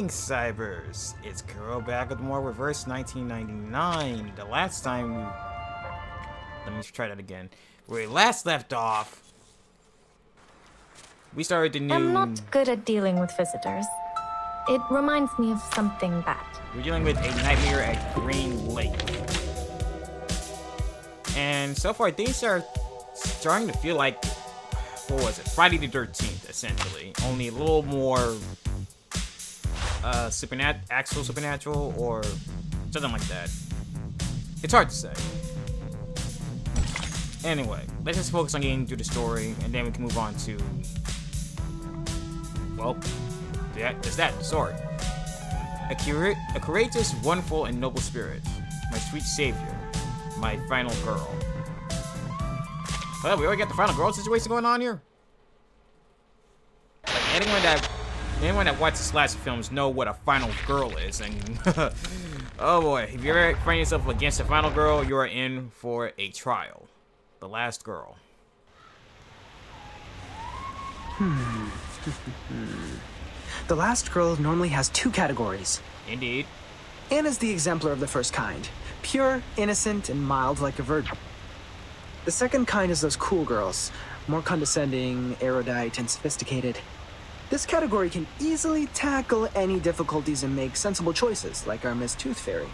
Greetings, Cybers! It's Kuro back with more Reverse 1999. The last time... Let me try that again. Where we last left off, we started the new... I'm not good at dealing with visitors. It reminds me of something bad. We're dealing with a nightmare at Green Lake. And so far, things are starting to feel like... What was it? Friday the 13th, essentially. Only a little more... actual supernatural, or something like that. It's hard to say. Anyway, let's just focus on getting through the story, and then we can move on to... Well, that's that, sorry. A courageous, wonderful, and noble spirit. My sweet savior. My final girl. Well, we already got the final girl situation going on here? Like, anyone that watches slasher films know what a final girl is, and oh boy, if you ever find yourself against a final girl, you are in for a trial. The last girl. The last girl normally has two categories. Indeed. Anna's the exemplar of the first kind. Pure, innocent, and mild like a virgin. The second kind is those cool girls. More condescending, erudite, and sophisticated. This category can easily tackle any difficulties and make sensible choices, like our Miss Tooth Fairy.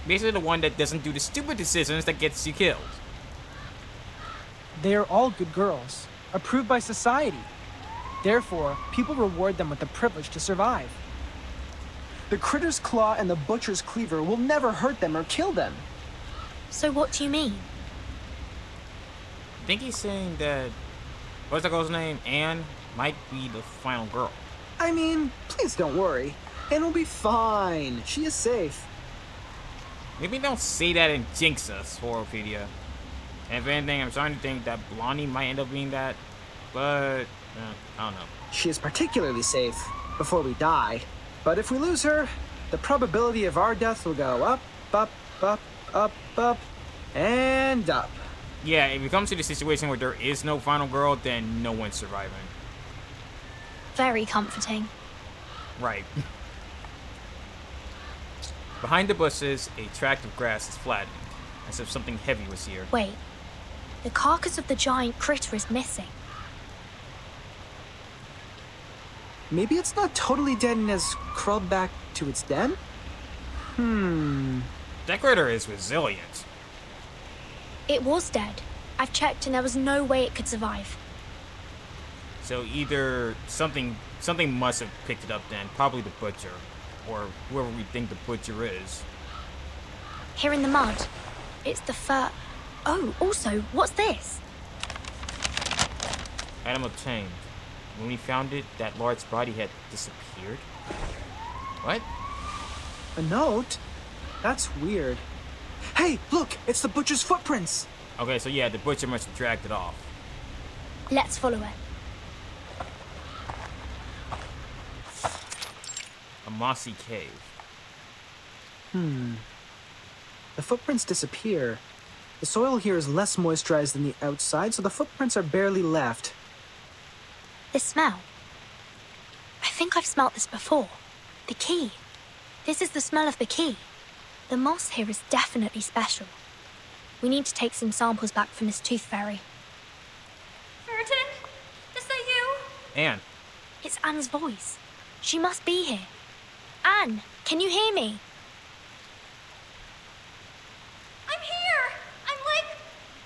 Basically the one that doesn't do the stupid decisions that gets you killed. They are all good girls, approved by society. Therefore, people reward them with the privilege to survive. The Critter's Claw and the Butcher's Cleaver will never hurt them or kill them. So what do you mean? I think he's saying that... What's that girl's name? Anne might be the final girl. I mean, please don't worry. Anne will be fine. She is safe. Maybe don't say that and jinx us, Horrorpedia. And if anything, I'm starting to think that Blondie might end up being that. But, I don't know. She is particularly safe before we die. But if we lose her, the probability of our death will go up, up, up, up, up, and up. Yeah, if it comes to the situation where there is no final girl, then no one's surviving. Very comforting. Right. Behind the bushes, a tract of grass is flattened, as if something heavy was here. Wait. The carcass of the giant critter is missing. Maybe it's not totally dead and has crawled back to its den? That critter is resilient. It was dead. I've checked and there was no way it could survive. So either something must have picked it up then, probably the butcher, or whoever we think the butcher is. Here in the mud. It's the fur... Oh, also, what's this? Item obtained. When we found it, that large body had disappeared. What? A note? That's weird. Hey, look! It's the butcher's footprints! Okay, so yeah, the butcher must have dragged it off. Let's follow it. A mossy cave. The footprints disappear. The soil here is less moisturized than the outside, so the footprints are barely left. The smell. I think I've smelt this before. The key. This is the smell of the key. The moss here is definitely special. We need to take some samples back for Miss Tooth Fairy. Burton? Is that you? Anne. It's Anne's voice. She must be here. Anne, can you hear me? I'm here! I'm like...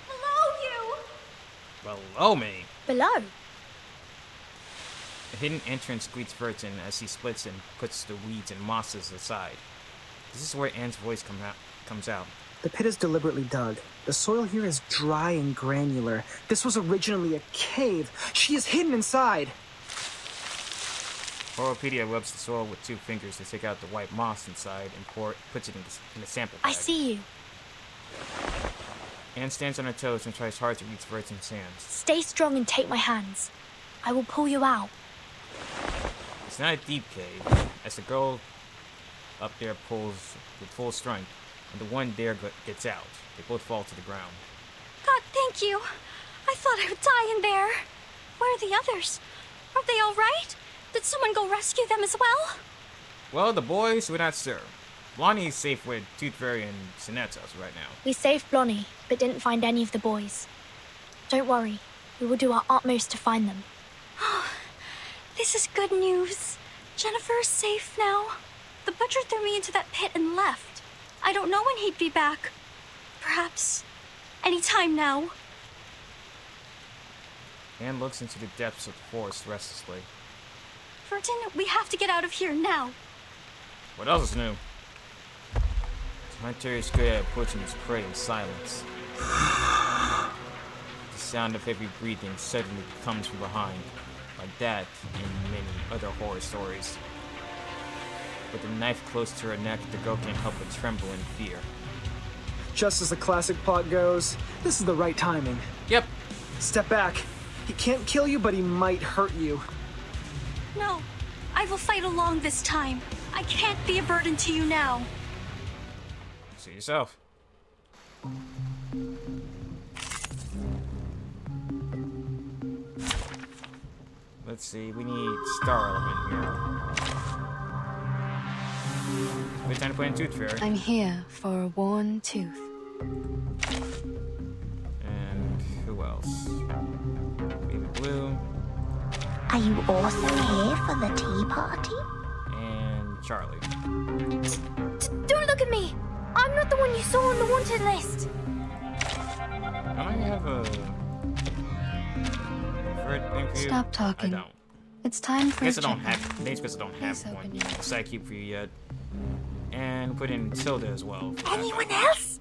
below you! Below me. Below. A hidden entrance greets Burton as he splits and puts the weeds and mosses aside. This is where Anne's voice comes out. The pit is deliberately dug. The soil here is dry and granular. This was originally a cave. She is hidden inside. Horrorpedia rubs the soil with two fingers to take out the white moss inside and puts it in the sample bag. I see you. Anne stands on her toes and tries hard to reach Burton's hands. Stay strong and take my hands. I will pull you out. It's not a deep cave, as the girl up there pulls with full strength, and the one there gets out. They both fall to the ground. God, thank you. I thought I would die in there. Where are the others? Are they all right? Did someone go rescue them as well? Well, the boys we're not sure. Lonnie's safe with Tooth Fairy and Sinettos right now. We saved Blonnie, but didn't find any of the boys. Don't worry. We will do our utmost to find them. Oh, this is good news. Jennifer is safe now. The butcher threw me into that pit and left. I don't know when he'd be back. Perhaps any time now. Anne looks into the depths of the forest restlessly. Burton, we have to get out of here now. What else is new? The hunter is good at approaching his prey in silence. The sound of heavy breathing suddenly comes from behind, like that in many other horror stories. With the knife close to her neck, the girl can't help but tremble in fear. Just as the classic plot goes, this is the right timing. Yep. Step back. He can't kill you, but he might hurt you. No, I will fight along this time. I can't be a burden to you now. See yourself. Let's see, we need star element here. Wait, time to put in Tooth Fairy. I'm here for a worn tooth. And who else? Baby Blue. Are you also here for the tea party? And Charlie. Don't look at me! I'm not the one you saw on the wanted list! Don't I have a favorite thing for you? Stop talking. I don't. It's time for I guess I a don't checkup. have. Maybe because I don't have Please one open your- side for you yet. And put in Tilda as well. Anyone else?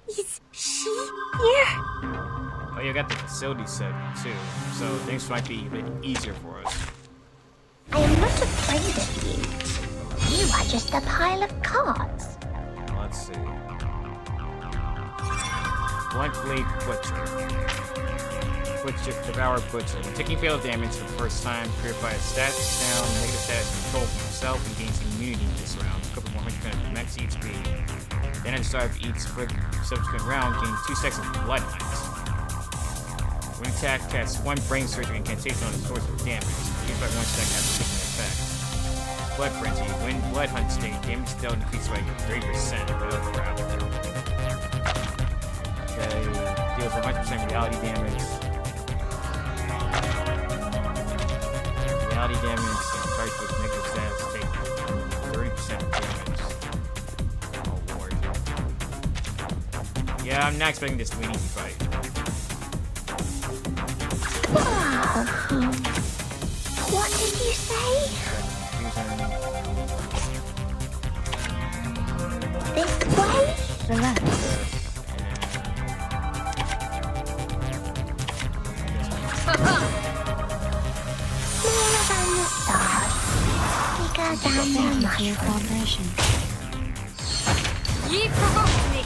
Is she here? Oh, you got the facility set too, so things might be a bit easier for us. I am not afraid of you. You are just a pile of cards. Let's see. Blunt Blade Butcher. Butcher, Devour Butcher. When taking fatal damage for the first time, purify his stats down, negative stats control from himself, and gains immunity this round. Couple 100% of max HP. Then at the start of each subsequent round, gain 2 seconds of blood heights. When attack, cast 1 brain surgery incantation on the source of damage. Use by 1 second after taking effect. Blood Frenzy. When Blood Hunt state, damage dealt increased by 30%. Oh crap. Okay, deals 100% reality damage. Reality damage and target with negative stats take 30% damage. Oh lord. Yeah, I'm not expecting this to be an easy fight. What did you say? This way? Relax. Smaller than the stars. Bigger than the Thank you for your mushroom. cooperation. Ye provoked me.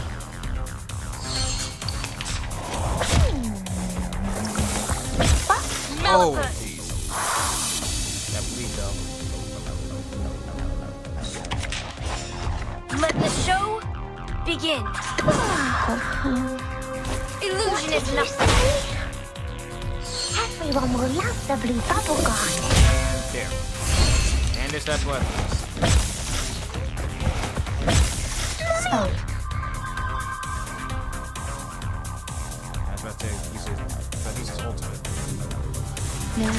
Oh, jeez. That bleed though. Let the show begin. Illusion is nothing. Everyone will love the blue bubble garden. And there. And there's that blood. Stop. I was about to use his ultimate. No.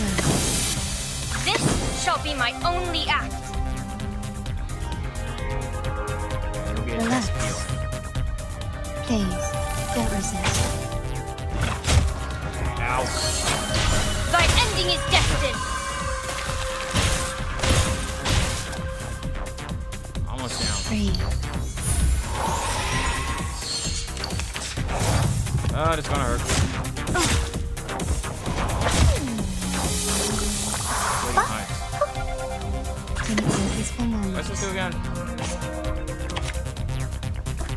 This shall be my only act. It'll be a Relax. test deal. Please, don't resist. Ow. Thy ending is destined. Almost down. Breathe. Oh, that's gonna hurt. Waiting times. Take some peaceful moments. Let's just do it again.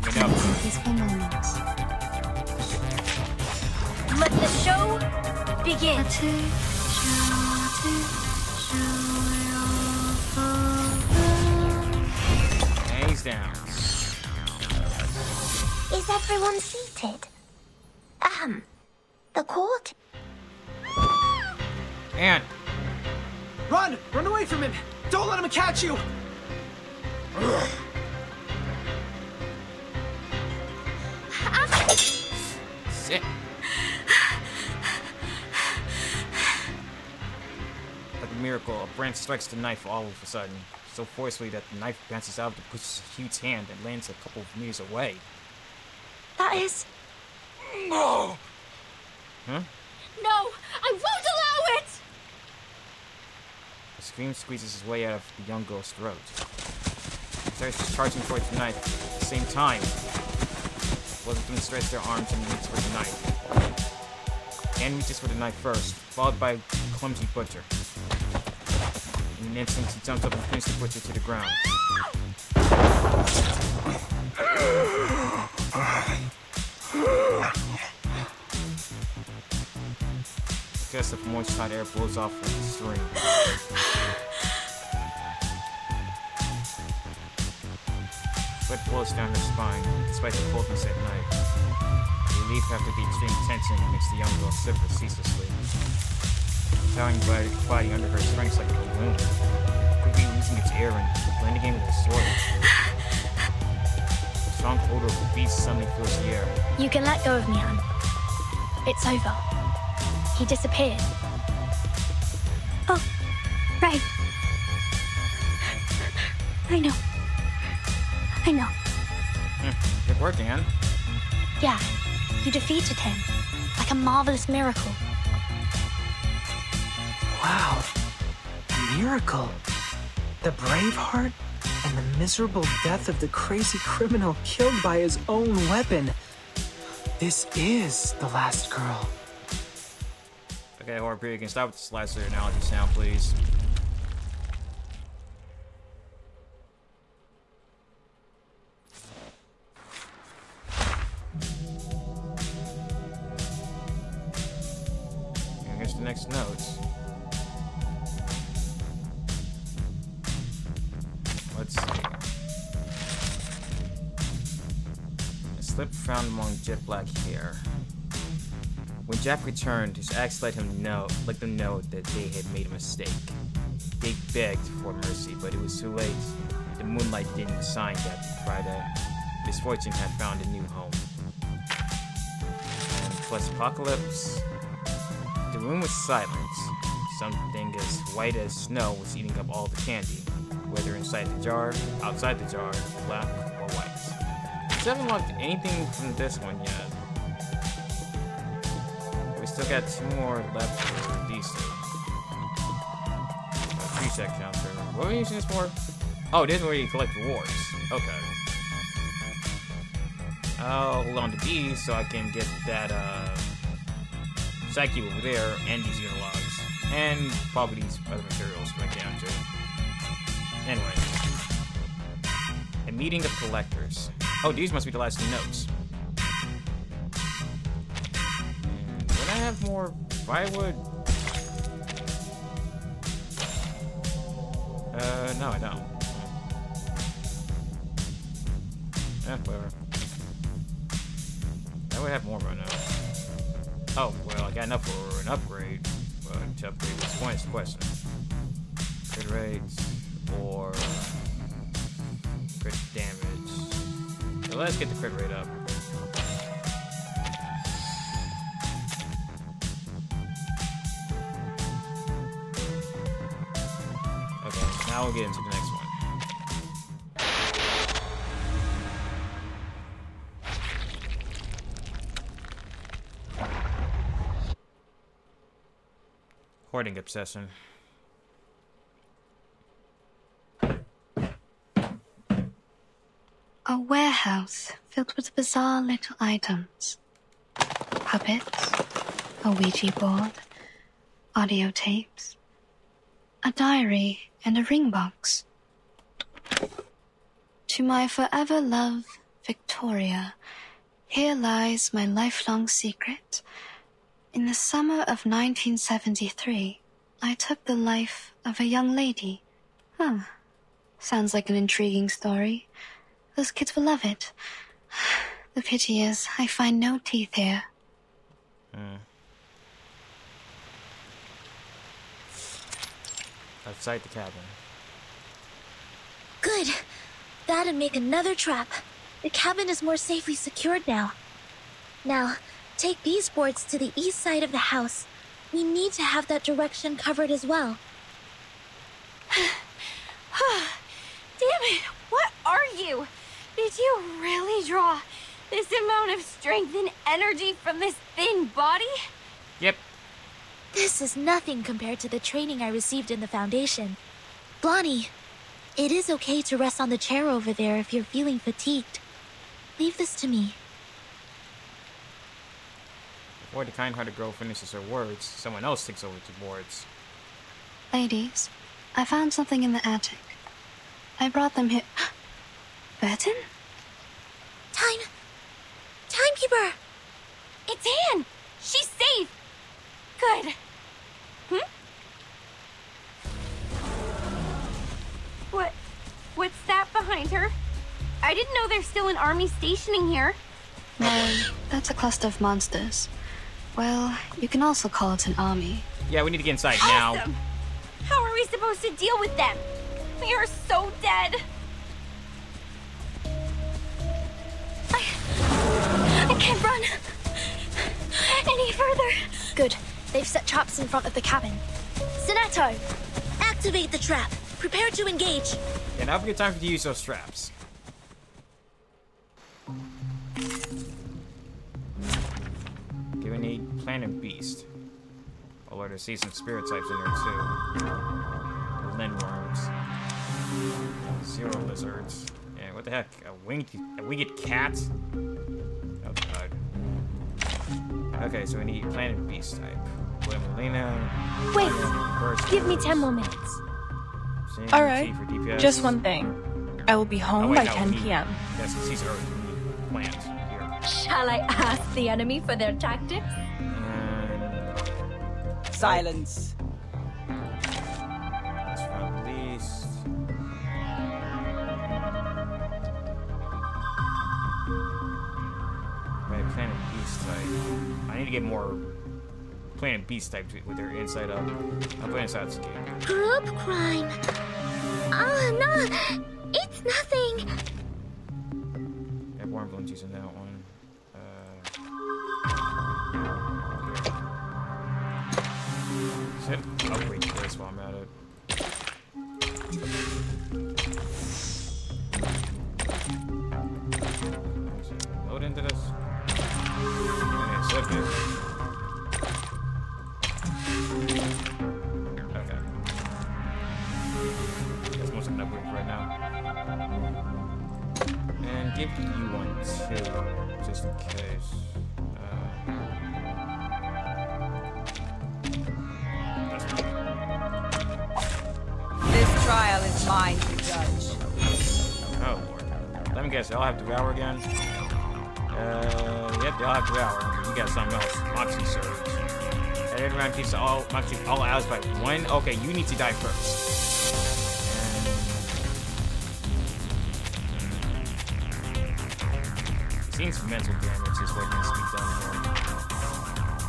Get Take up. some peaceful moments. Let the show begin. And he's down. Is everyone seated? The court? And Run! Run away from him! Don't let him catch you! Sit. Like a miracle, a branch strikes the knife all of a sudden, so forcefully that the knife bounces out of the push's huge hand and lands a couple of meters away. That is... No! Huh? No! I won't allow it! A scream squeezes his way out of the young girl's throat. He starts charging towards the knife at the same time. Both of them stretch their arms and reach for the knife. Anne reaches for the knife first, followed by a clumsy butcher. In an instant, he jumps up and pins the butcher to the ground. A gust of moist hot air blows off like a stream. Sweat flows down her spine, despite the coldness at night. Relief after the extreme tension makes the young girl shiver ceaselessly. The towering body under her shrinks like a balloon, quickly losing its air and blending in with the soil. The strong odor of the beast suddenly fills the air. You can let go of me, Anne. It's over. He disappeared. Oh, right. I know. Good work, Anne. Yeah, you defeated him. Like a marvelous miracle. Wow. A miracle. The brave heart and the miserable death of the crazy criminal killed by his own weapon. This is the last girl. Okay, horror period, can you stop with this last analogy sound, please? And here's the next note. Let's see. A slip found among jet black hair. When Jack returned, his ex let them know that they had made a mistake. They begged for mercy, but it was too late. The moonlight didn't shine that Friday. Misfortune had found a new home. And plus apocalypse. The room was silent. Something as white as snow was eating up all the candy, whether inside the jar, outside the jar, black or white. I haven't logged anything from this one yet. Still got 2 more left for these 2. 3-sec counter. What are we using this for? Oh, this is where you collect rewards. Okay. I'll hold on to these so I can get that psyche over there and these unilogs. And probably these other materials from my counter. Anyway. A meeting of collectors. Oh, these must be the last 2 notes. I have more firewood. No, I don't. Whatever. I would have more by now. Oh, well, I got enough for an upgrade. But to upgrade which one is the question. Crit rate or crit damage. So let's get the crit rate up. Now we'll get into the next one. Hoarding obsession. A warehouse filled with bizarre little items. Puppets, a Ouija board, audio tapes, a diary, and a ring box. To my forever love, Victoria, here lies my lifelong secret. In the summer of 1973, I took the life of a young lady. Huh. Sounds like an intriguing story. Those kids will love it. The pity is, I find no teeth here. Outside the cabin. Good. that and make another trap. The cabin is more safely secured now. Now, take these boards to the east side of the house. We need to have that direction covered as well. Damn it, what are you? Did you really draw this amount of strength and energy from this thin body? Yep. This is nothing compared to the training I received in the Foundation. Blondie, it is okay to rest on the chair over there if you're feeling fatigued. Leave this to me. Before the kind-hearted girl finishes her words, someone else takes over the boards. Ladies, I found something in the attic. I brought them here. Burton? Timekeeper! It's Anne! She's safe! Good. What's that behind her? I didn't know there's still an army stationing here. No, that's a cluster of monsters. Well, you can also call it an army. Yeah, we need to get inside Awesome. now. How are we supposed to deal with them? We are so dead. I can't run any further. Good. They've set traps in front of the cabin. Sonato, activate the trap. Prepare to engage. Yeah, now's a good time to use those traps. Okay, we need plant and beast. Although there's some spirit types in there too. Lindworms. Zero lizards. Yeah, what the heck? A winged cat? Oh god. Okay, so we need plant and beast type. Melina. Wait, give me 10 more minutes. All right, just one thing. I will be home by 10 p.m. Yes, he's earth. We need plant here. Shall I ask the enemy for their tactics? Silence. That's at least. Right, plant and beast type. I need to get more plant and beast type with their inside up. I'll put inside skin. Group crime. Oh, no. It's nothing. I have warm bones using that one. Shit. I'll wait for this while I'm at it. Load into this. Okay, so good. Okay. That's most of an upgrade right now. And give you one too, just in case. That's fine. This trial is mine to judge. Oh lord. Let me guess, they all have Devour again? Yep, they all have Devour. You got something else. Moxie Surge. At every round keeps all allies by 1. Okay, you need to die first. Seeing some mental damage is what needs to be done here.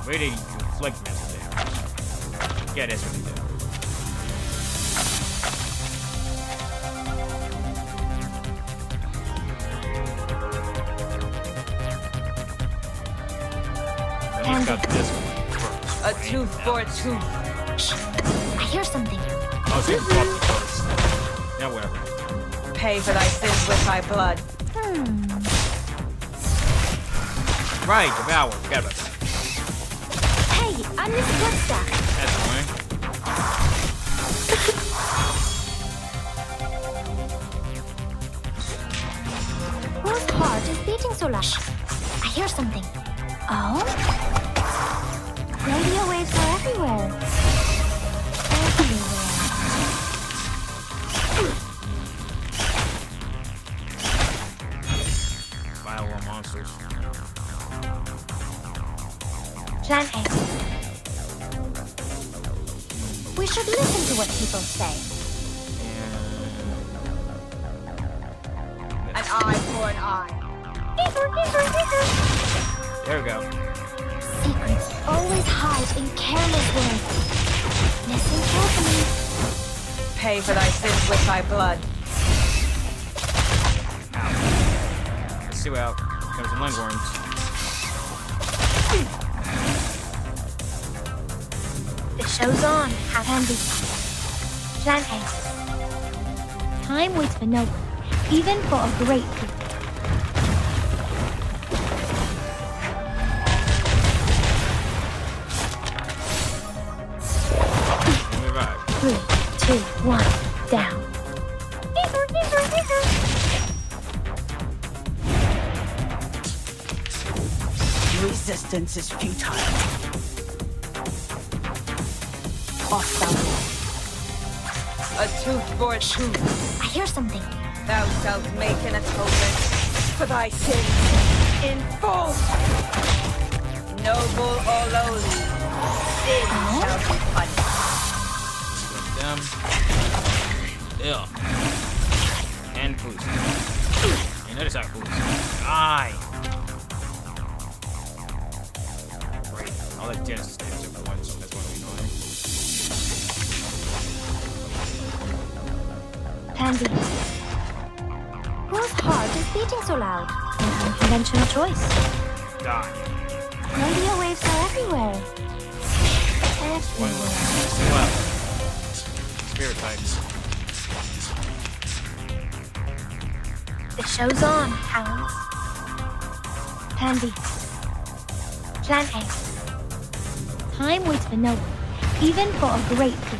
Way to inflict mental damage. Yeah, that's what we do. At least got this one first. A tooth for a tooth. Shh. I hear something. Oh, so you brought me first. Yeah, whatever. Pay for thy sins with thy blood. Right, Devour. Forget about that. Hey, I'm Miss Woodstock. That's fine. Whose heart is beating so loud? I hear something. Oh? Radio waves are everywhere. Vile little monsters. Plan A. We should listen to what people say. An eye for an eye. There we go. Secrets always hide in careless words. Listen carefully. Pay for thy sins with thy blood. Sue out. Comes some lungworms. The show's on. Handy. Plant haste. Time waits for no one, even for a great people. Revive. 3, 2, 1, down. Resistance is futile. Hostile. A tooth for a tooth. I hear something. Thou shalt make an atonement for thy sins in full. Noble or lowly, sin shall be punished. Them. Ill. And boost. Another side boost. Aye. Great. I'll let Genesis damage it for one, so that's what we know. Pansy. Whose heart is beating so loud? An unconventional choice. Die. Radio waves are everywhere. One left. Spirit types. The show's on, hounds. Pansy. Plant haste. Time waits for no one, even for a great people.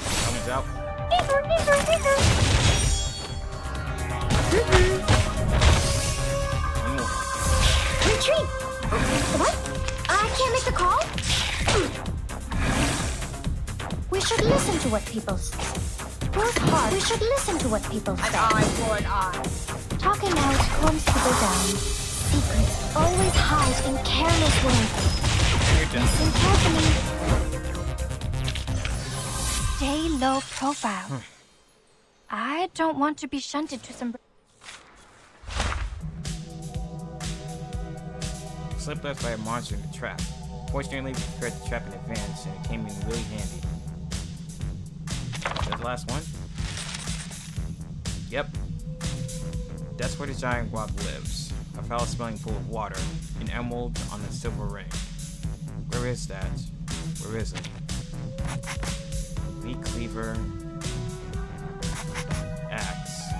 Someone's out. One more. Retreat! What? I can't make the call? We should listen to what people say. Whose heart? We should listen to what people say. An eye for an eye. Talking out calms people down. Secrets always hide in careless words. Listen carefully. Stay low profile. I don't want to be shunted to some... Slipped left by a monster in the trap. Fortunately, we prepared the trap in advance, and it came in really handy. Is that the last one? Yep. That's where the giant rock lives. A foul-smelling pool of water. An emerald on a silver ring. Where is that? Where is it? Meat cleaver. Axe.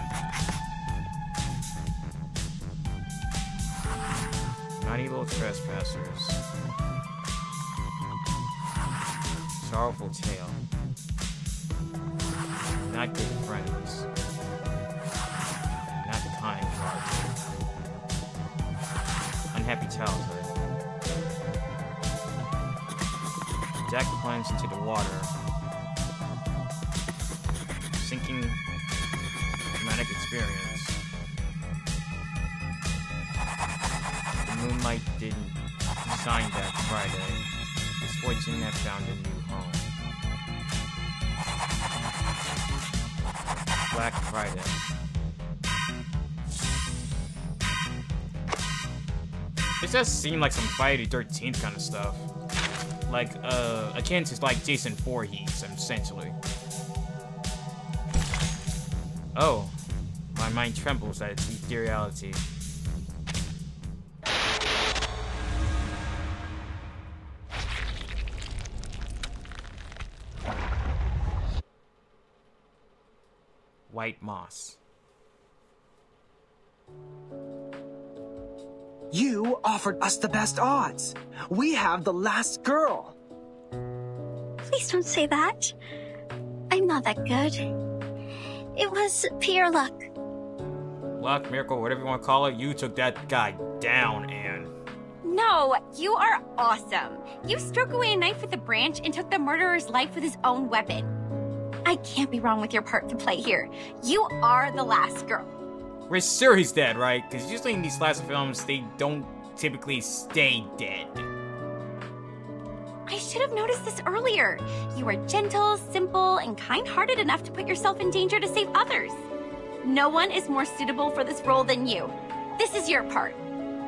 Naughty little trespassers. Sorrowful tale. Not good friends. Not kind heart. Unhappy childhood. Jack plunges into the water. Sinking traumatic experience. The moonlight didn't shine that Friday. Misfortune had found a new home. Black Friday. It does seem like some Friday the 13th kind of stuff. Like, akin to like Jason Voorhees, essentially. Oh, my mind trembles at its ethereality. White moss. You offered us the best odds. We have the last girl. Please don't say that. I'm not that good. It was pure luck. Luck, miracle, whatever you want to call it, you took that guy down, Anne. No, you are awesome. You struck away a knife with a branch and took the murderer's life with his own weapon. I can't be wrong with your part to play here. You are the last girl. We're sure he's dead, right? Because usually in these slasher films, they don't typically stay dead. I should have noticed this earlier. You are gentle, simple, and kind-hearted enough to put yourself in danger to save others. No one is more suitable for this role than you. This is your part.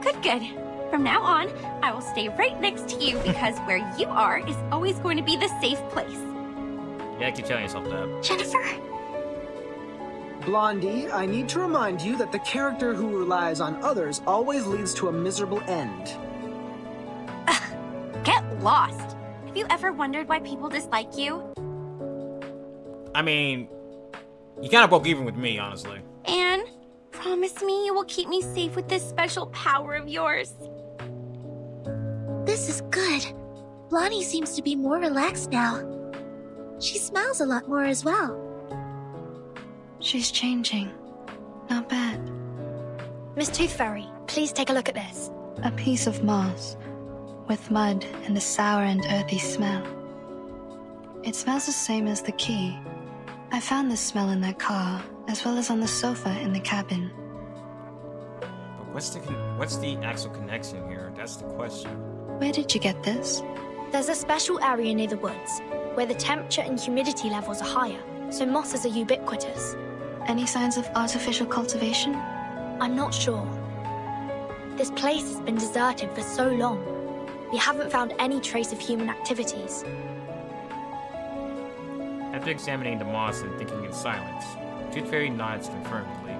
Good, good. From now on, I will stay right next to you because where you are is always going to be the safe place. Yeah, keep telling yourself that. Jennifer? Blondie, I need to remind you that the character who relies on others always leads to a miserable end. Get lost. Have you ever wondered why people dislike you? I mean, you kind of broke even with me, honestly. Anne, promise me you will keep me safe with this special power of yours. This is good. Blondie seems to be more relaxed now. She smiles a lot more as well. She's changing. Not bad. Miss Tooth Fairy, please take a look at this. A piece of moss, with mud and a sour and earthy smell. It smells the same as the key. I found this smell in that car, as well as on the sofa in the cabin. But what's the actual connection here? That's the question. Where did you get this? There's a special area near the woods, where the temperature and humidity levels are higher, so mosses are ubiquitous. Any signs of artificial cultivation? I'm not sure. This place has been deserted for so long. We haven't found any trace of human activities. After examining the moss and thinking in silence, Tooth Fairy nods confirmingly.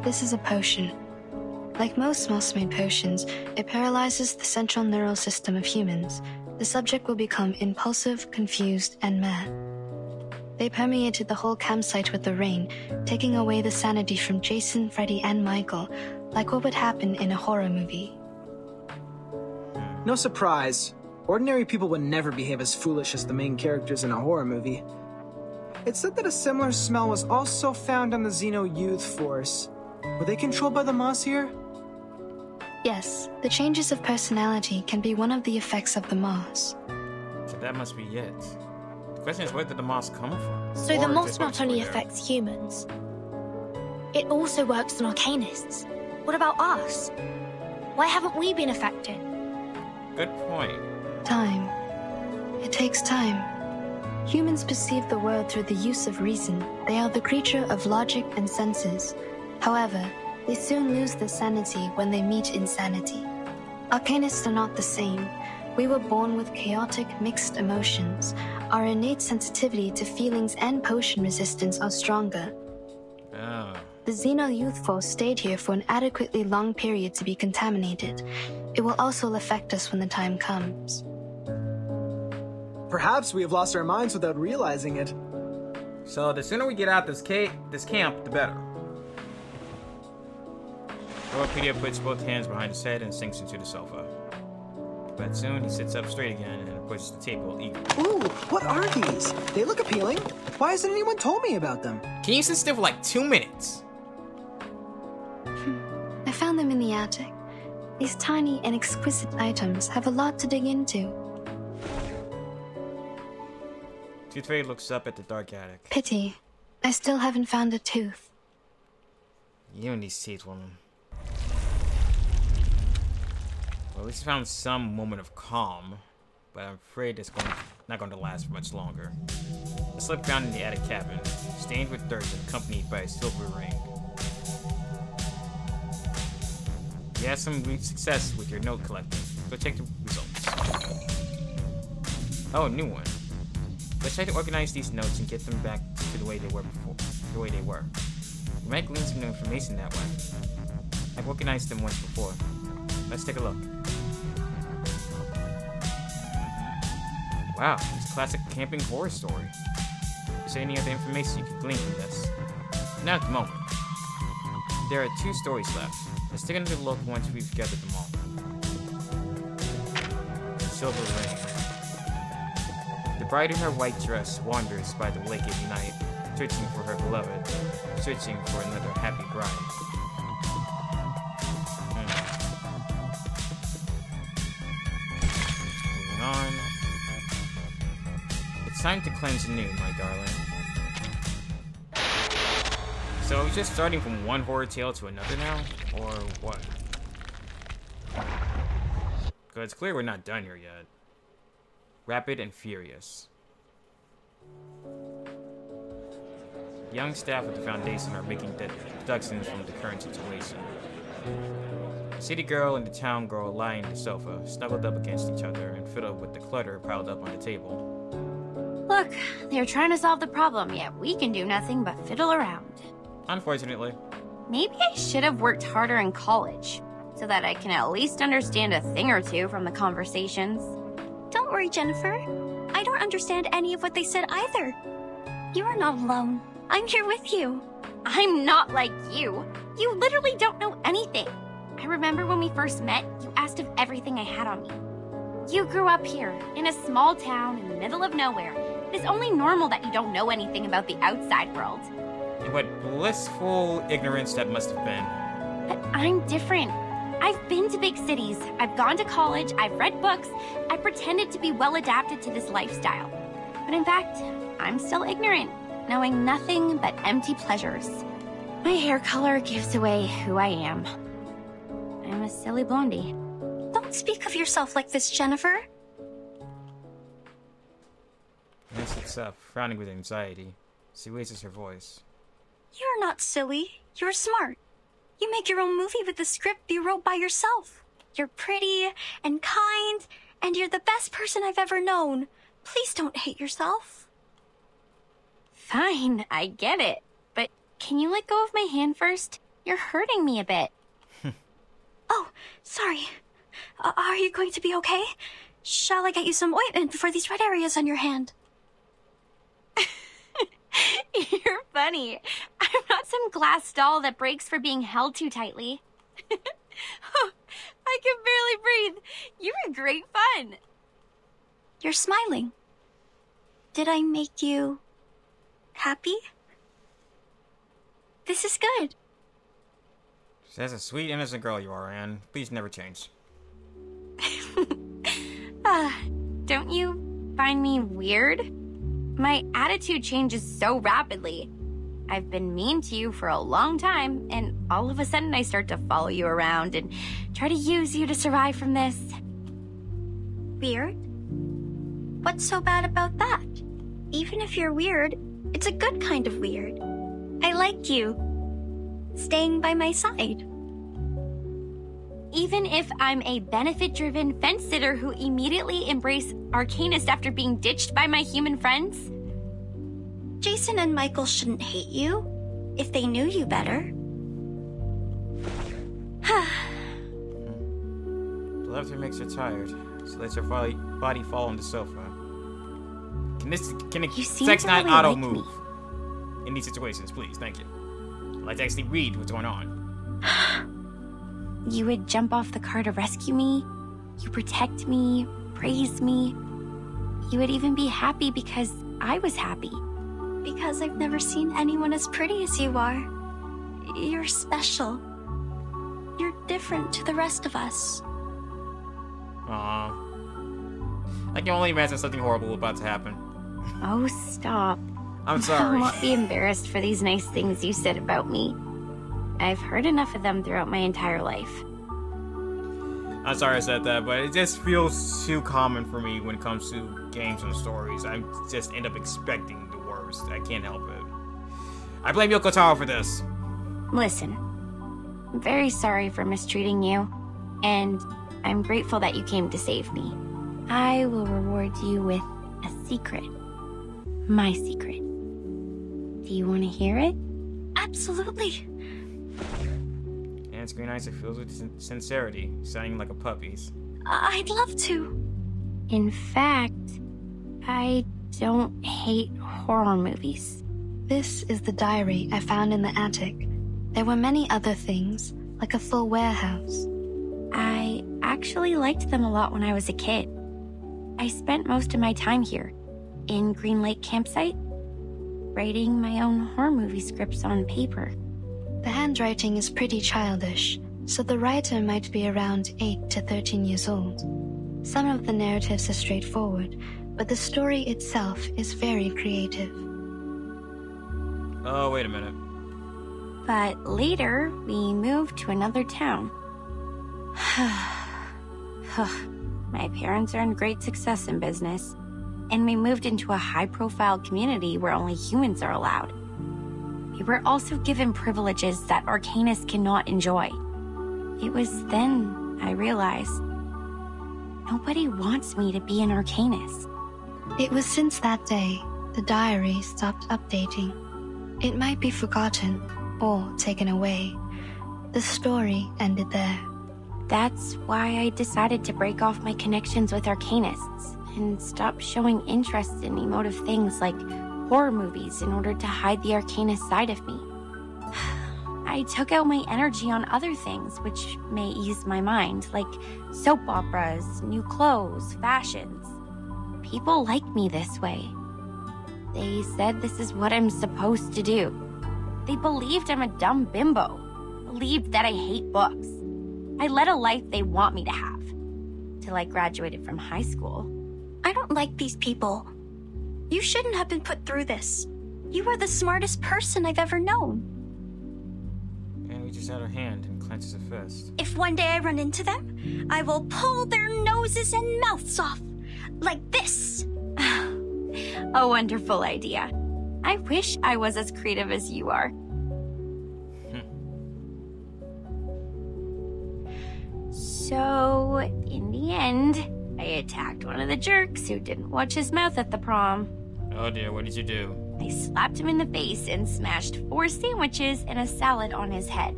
This is a potion. Like most moss-made potions, it paralyzes the central neural system of humans. The subject will become impulsive, confused, and mad. They permeated the whole campsite with the rain, taking away the sanity from Jason, Freddy, and Michael, like what would happen in a horror movie. No surprise. Ordinary people would never behave as foolish as the main characters in a horror movie. It's said that a similar smell was also found on the Xeno Youth Force. Were they controlled by the moss here? Yes, the changes of personality can be one of the effects of the moss. So that must be it. The question is, where did the moss come from? So the moss not only affects humans, it also works on arcanists. What about us? Why haven't we been affected? Good point. Time. It takes time. Humans perceive the world through the use of reason. They are the creature of logic and senses. However, they soon lose their sanity when they meet insanity. Arcanists are not the same. We were born with chaotic, mixed emotions. Our innate sensitivity to feelings and potion resistance are stronger. Oh. The Xeno Youth Force stayed here for an adequately long period to be contaminated. It will also affect us when the time comes. Perhaps we have lost our minds without realizing it. So the sooner we get out this camp, the better. Loropedia puts both hands behind his head and sinks into the sofa. But soon he sits up straight again and approaches the table eagerly. Ooh, what are these? They look appealing. Why hasn't anyone told me about them? Can you sit still for like 2 minutes? I found them in the attic. These tiny and exquisite items have a lot to dig into. Tooth Fairy looks up at the dark attic. Pity. I still haven't found a tooth. You and these teeth, woman. Well, at least I found some moment of calm, but I'm afraid it's not going to last for much longer. A slip found in the attic cabin, stained with dirt and accompanied by a silver ring. You had some success with your note collecting. Go check the results. Oh, new one. Let's try to organize these notes and get them back to the way they were before. The way they were. We might glean some new information that way. I've organized them once before. Let's take a look. Wow, it's a classic camping horror story. Is there any other information you could glean from this? Not at the moment. There are 2 stories left. Let's take another look once we've gathered them all. Silver ring. The bride in her white dress wanders by the lake every night, searching for her beloved, searching for another happy bride. Moving on. It's time to cleanse anew, my darling. So, are we just starting from one horror tale to another now? Or what? Because it's clear we're not done here yet. Rapid and Furious. Young staff at the Foundation are making deductions from the current situation. The city girl and the town girl lie in the sofa, snuggled up against each other and fiddle with the clutter piled up on the table. Look, they're trying to solve the problem, yet we can do nothing but fiddle around. Unfortunately. Maybe I should have worked harder in college, so that I can at least understand a thing or two from the conversations. Don't worry, Jennifer. I don't understand any of what they said either. You are not alone. I'm here with you. I'm not like you. You literally don't know anything. I remember when we first met, you asked if everything I had on me. You grew up here, in a small town in the middle of nowhere. It is only normal that you don't know anything about the outside world. And what blissful ignorance that must have been. But I'm different. I've been to big cities, I've gone to college, I've read books, I pretended to be well adapted to this lifestyle. But in fact, I'm still ignorant, knowing nothing but empty pleasures. My hair color gives away who I am. I'm a silly blondie. Don't speak of yourself like this, Jennifer. Anna sits up, frowning with anxiety. She raises her voice. You're not silly. You're smart. You make your own movie with the script you wrote by yourself. You're pretty and kind, and you're the best person I've ever known. Please don't hate yourself. Fine, I get it. But can you let go of my hand first? You're hurting me a bit. Oh, sorry. Are you going to be okay? Shall I get you some ointment for these red areas on your hand? You're funny. I'm not some glass doll that breaks for being held too tightly. Oh, I can barely breathe. You were great fun. You're smiling. Did I make you happy? This is good. That's a sweet, innocent girl you are, Anne. Please never change. Don't you find me weird? My attitude changes so rapidly. I've been mean to you for a long time, and all of a sudden I start to follow you around and try to use you to survive from this. Weird? What's so bad about that? Even if you're weird, it's a good kind of weird. I like you. Staying by my side. Even if I'm a benefit-driven fence-sitter who immediately embraced Arcanist after being ditched by my human friends? Jason and Michael shouldn't hate you, if they knew you better. Laughter makes her tired, so lets her body fall on the sofa. Can a sex not really auto like move? In these situations, please, thank you. I'd like to actually read what's going on. You would jump off the car to rescue me. You protect me, praise me. You would even be happy because I was happy. Because I've never seen anyone as pretty as you are. You're special. You're different to the rest of us. Aww. I can only imagine something horrible about to happen. Oh, stop. I'm sorry. I won't be embarrassed for these nice things you said about me. I've heard enough of them throughout my entire life. I'm sorry I said that, but it just feels too common for me when it comes to games and stories. I just end up expecting the worst. I can't help it. I blame Yoko Taro for this. Listen, I'm very sorry for mistreating you, and I'm grateful that you came to save me. I will reward you with a secret. My secret. Do you want to hear it? Absolutely. Anne's green eyes are filled with sincerity, sounding like a puppy's. I'd love to. In fact, I don't hate horror movies. This is the diary I found in the attic. There were many other things, like a full warehouse. I actually liked them a lot when I was a kid. I spent most of my time here, in Green Lake Campsite, writing my own horror movie scripts on paper. The handwriting is pretty childish, so the writer might be around 8 to 13 years old. Some of the narratives are straightforward, but the story itself is very creative. Oh, wait a minute. But later, we moved to another town. My parents earned great success in business, and we moved into a high-profile community where only humans are allowed. We were also given privileges that Arcanists cannot enjoy. It was then I realized nobody wants me to be an Arcanist. It was since that day The diary stopped updating. It might be forgotten or taken away. The story ended there. That's why I decided to break off my connections with arcanists and stop showing interest in emotive things like horror movies in order to hide the arcanist side of me. I took out my energy on other things which may ease my mind, like soap operas, new clothes, fashions. People like me this way. They said this is what I'm supposed to do. They believed I'm a dumb bimbo, believed that I hate books. I led a life they want me to have, till I graduated from high school. I don't like these people. You shouldn't have been put through this. You are the smartest person I've ever known. And we just had her hand and clenches a fist. If one day I run into them, I will pull their noses and mouths off. Like this. A wonderful idea. I wish I was as creative as you are. So, in the end, I attacked one of the jerks who didn't watch his mouth at the prom. Oh dear, what did you do? I slapped him in the face and smashed 4 sandwiches and a salad on his head.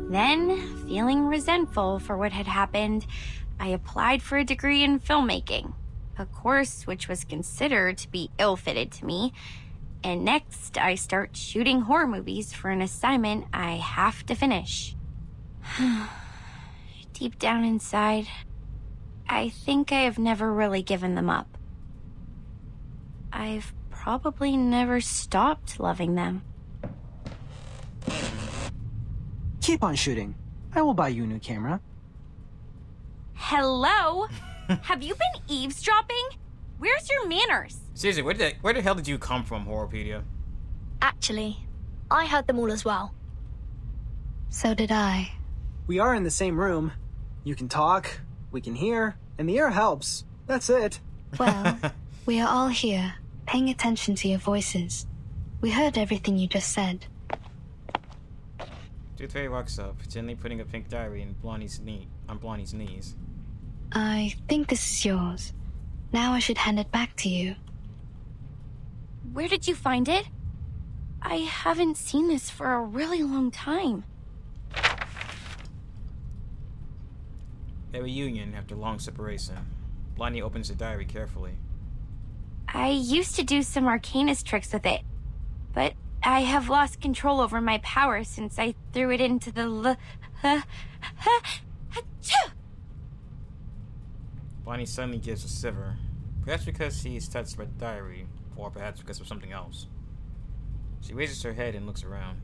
Then, feeling resentful for what had happened, I applied for a degree in filmmaking, a course which was considered to be ill-fitted to me. And next, I start shooting horror movies for an assignment I have to finish. Deep down inside, I think I have never really given them up. I've probably never stopped loving them. Keep on shooting. I will buy you a new camera. Hello? Have you been eavesdropping? Where's your manners? Seriously, where the hell did you come from, Horrorpedia? Actually, I heard them all as well. So did I. We are in the same room. You can talk, we can hear, and the air helps. That's it. Well, we are all here, paying attention to your voices. We heard everything you just said. Tooth Fairy walks up, gently putting a pink diary on Blondie's knees. I think this is yours. Now I should hand it back to you. Where did you find it? I haven't seen this for a really long time. A reunion after long separation. Blondie opens the diary carefully. I used to do some arcanist tricks with it, but I have lost control over my power since I threw it into the Blondie suddenly gives a shiver. Perhaps because she is touched by the diary, or perhaps because of something else. She raises her head and looks around.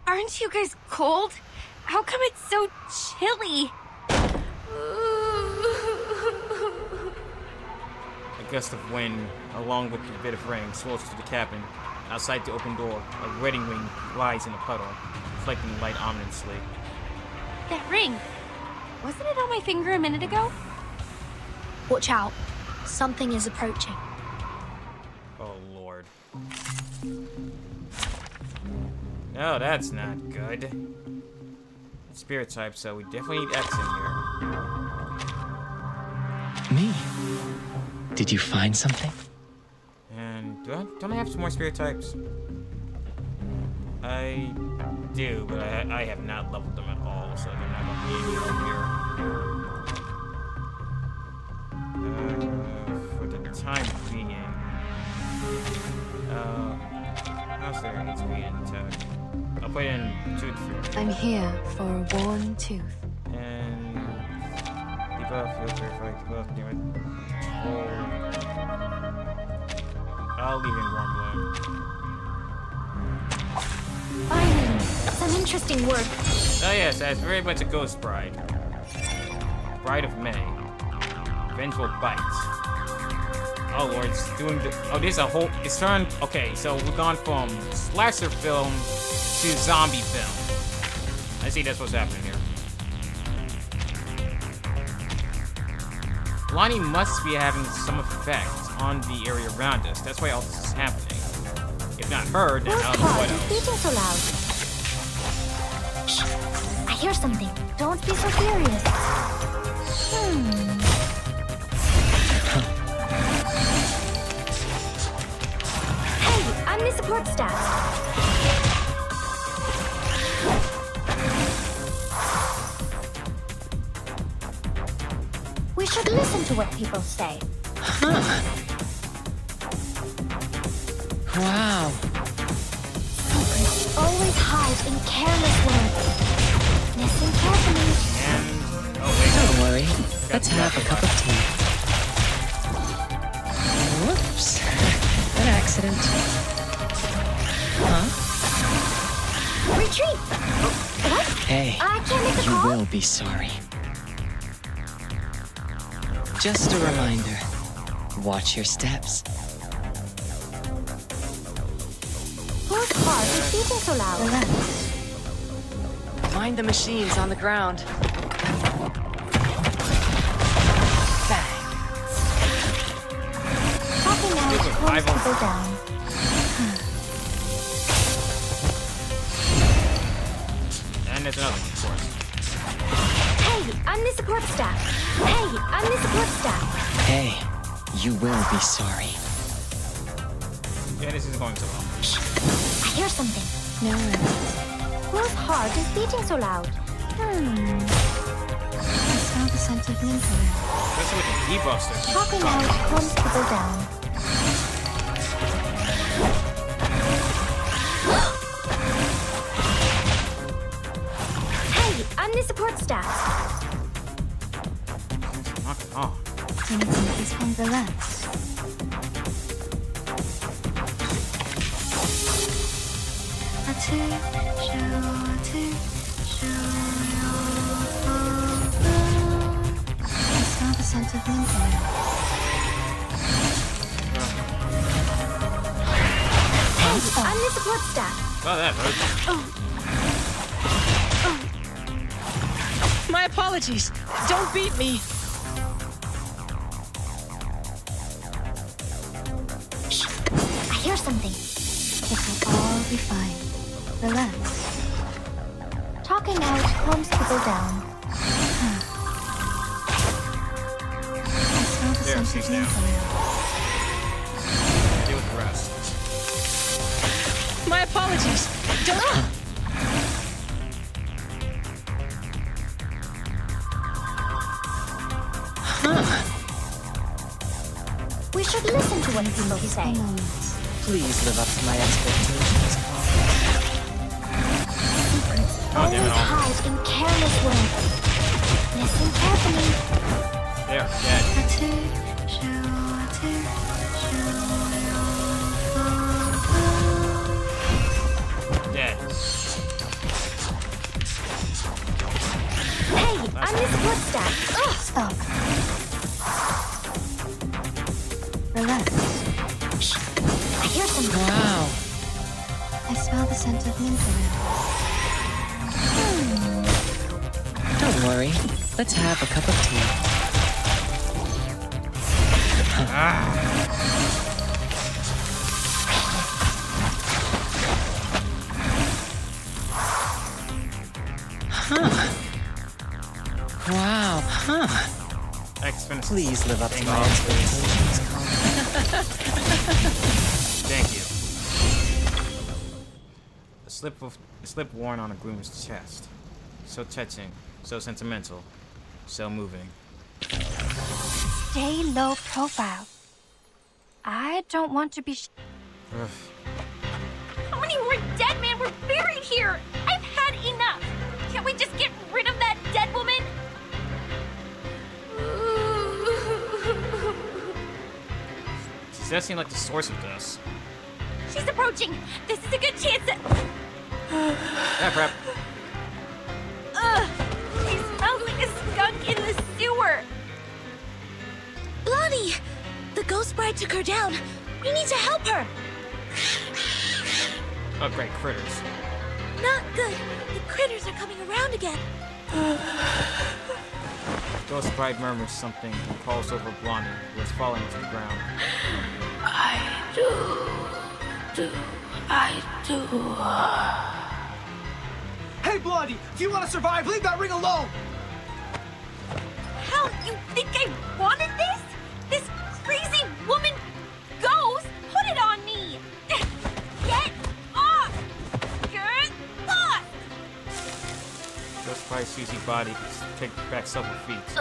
Aren't you guys cold? How come it's so chilly? A gust of wind, along with a bit of rain, swirls through the cabin. Outside the open door, a wedding ring lies in a puddle, reflecting the light ominously. That ring! Wasn't it on my finger a minute ago? Watch out. Something is approaching. Oh, Lord. No, that's not good. Spirit type, so we definitely need X in here. Me? Did you find something? And don't I have some more spirit types? I do, but I have not leveled them at all, so they're not going to be any help here. For the time being, how's their HP and attack? I'll put in Tooth. I'm here for a worn tooth. And debuff, filter, fight, debuff, damn it. I'll leave in warm blood. Finally, some interesting work. Oh yes, that's very much a ghost bride. Bride of May. Vengeful Bite. Oh lord, it's doing the... Oh, there's a whole... It's turned... Okay, so we've gone from slasher film to zombie film. I see that's what's happening here. Blondie must be having some effect on the area around us. That's why all this is happening. If not her, then I don't know what else. Speaking so loud. Shh. I hear something. Don't be so furious. I'm the support staff. We should listen to what people say. Huh. Wow. Secrets always hide in careless words. Listen carefully. Don't worry. Let's have a cup of tea. Whoops. An accident. Huh? Retreat! What? Hey, I can't make a you call? will be sorry. Just a reminder. Watch your steps. Whose heart is beating so loud? Relax. Mind the machines on the ground. Popping out pulls people down. And there's another one, of course. Hey, I'm the support staff. Hey, I'm the support staff. Hey, you will be sorry. Yeah, this is going so well. I hear something. No worries. Whose heart is beating so loud? I smell the scent of mint around. Especially with the debuffs that keep Popping out calms people down. Hey, I'm the support staff. Knock it off. You need some peaceful relax. I smell the scent of mint around. Hey, I'm the support staff. Oh, that hurts. My apologies. Don't beat me. I hear something. It will all be fine. Relax. Talking out calms people down. I smell the There, scent she's of mint down. around. Deal with the rest. My apologies. Don't. We should listen to what people say. Please live up to my expectations, Oh, damn it Always all. hide in careless words. Listen carefully. There, dead. Dead. Hey, I'm the support staff. Ugh. Stop. Relax. I hear something. Wow. I smell the scent of mint around. Don't worry. Let's have a cup of tea. Huh. Wow. Huh. Please live up to my expectations. Thank you. A slip worn on a groom's chest. So touching, so sentimental, so moving. Stay low profile. I don't want to be. How many more dead men were buried here? I've had enough. Can't we just get rid of that dead woman? She does seem like the source of this. She's approaching. This is a good chance to. Yeah, crap. Ugh! She smells like a skunk in the sewer. Blondie! The ghost bride took her down. We need to help her. Oh, great, critters. Not good. The critters are coming around again. Ghost Bride murmurs something and calls over Blondie, who is falling to the ground. I do. Hey, Blondie! Do you want to survive? Leave that ring alone! Hell, you think I wanted this? This crazy woman goes? Put it on me! surprised Susie's body take back several feet.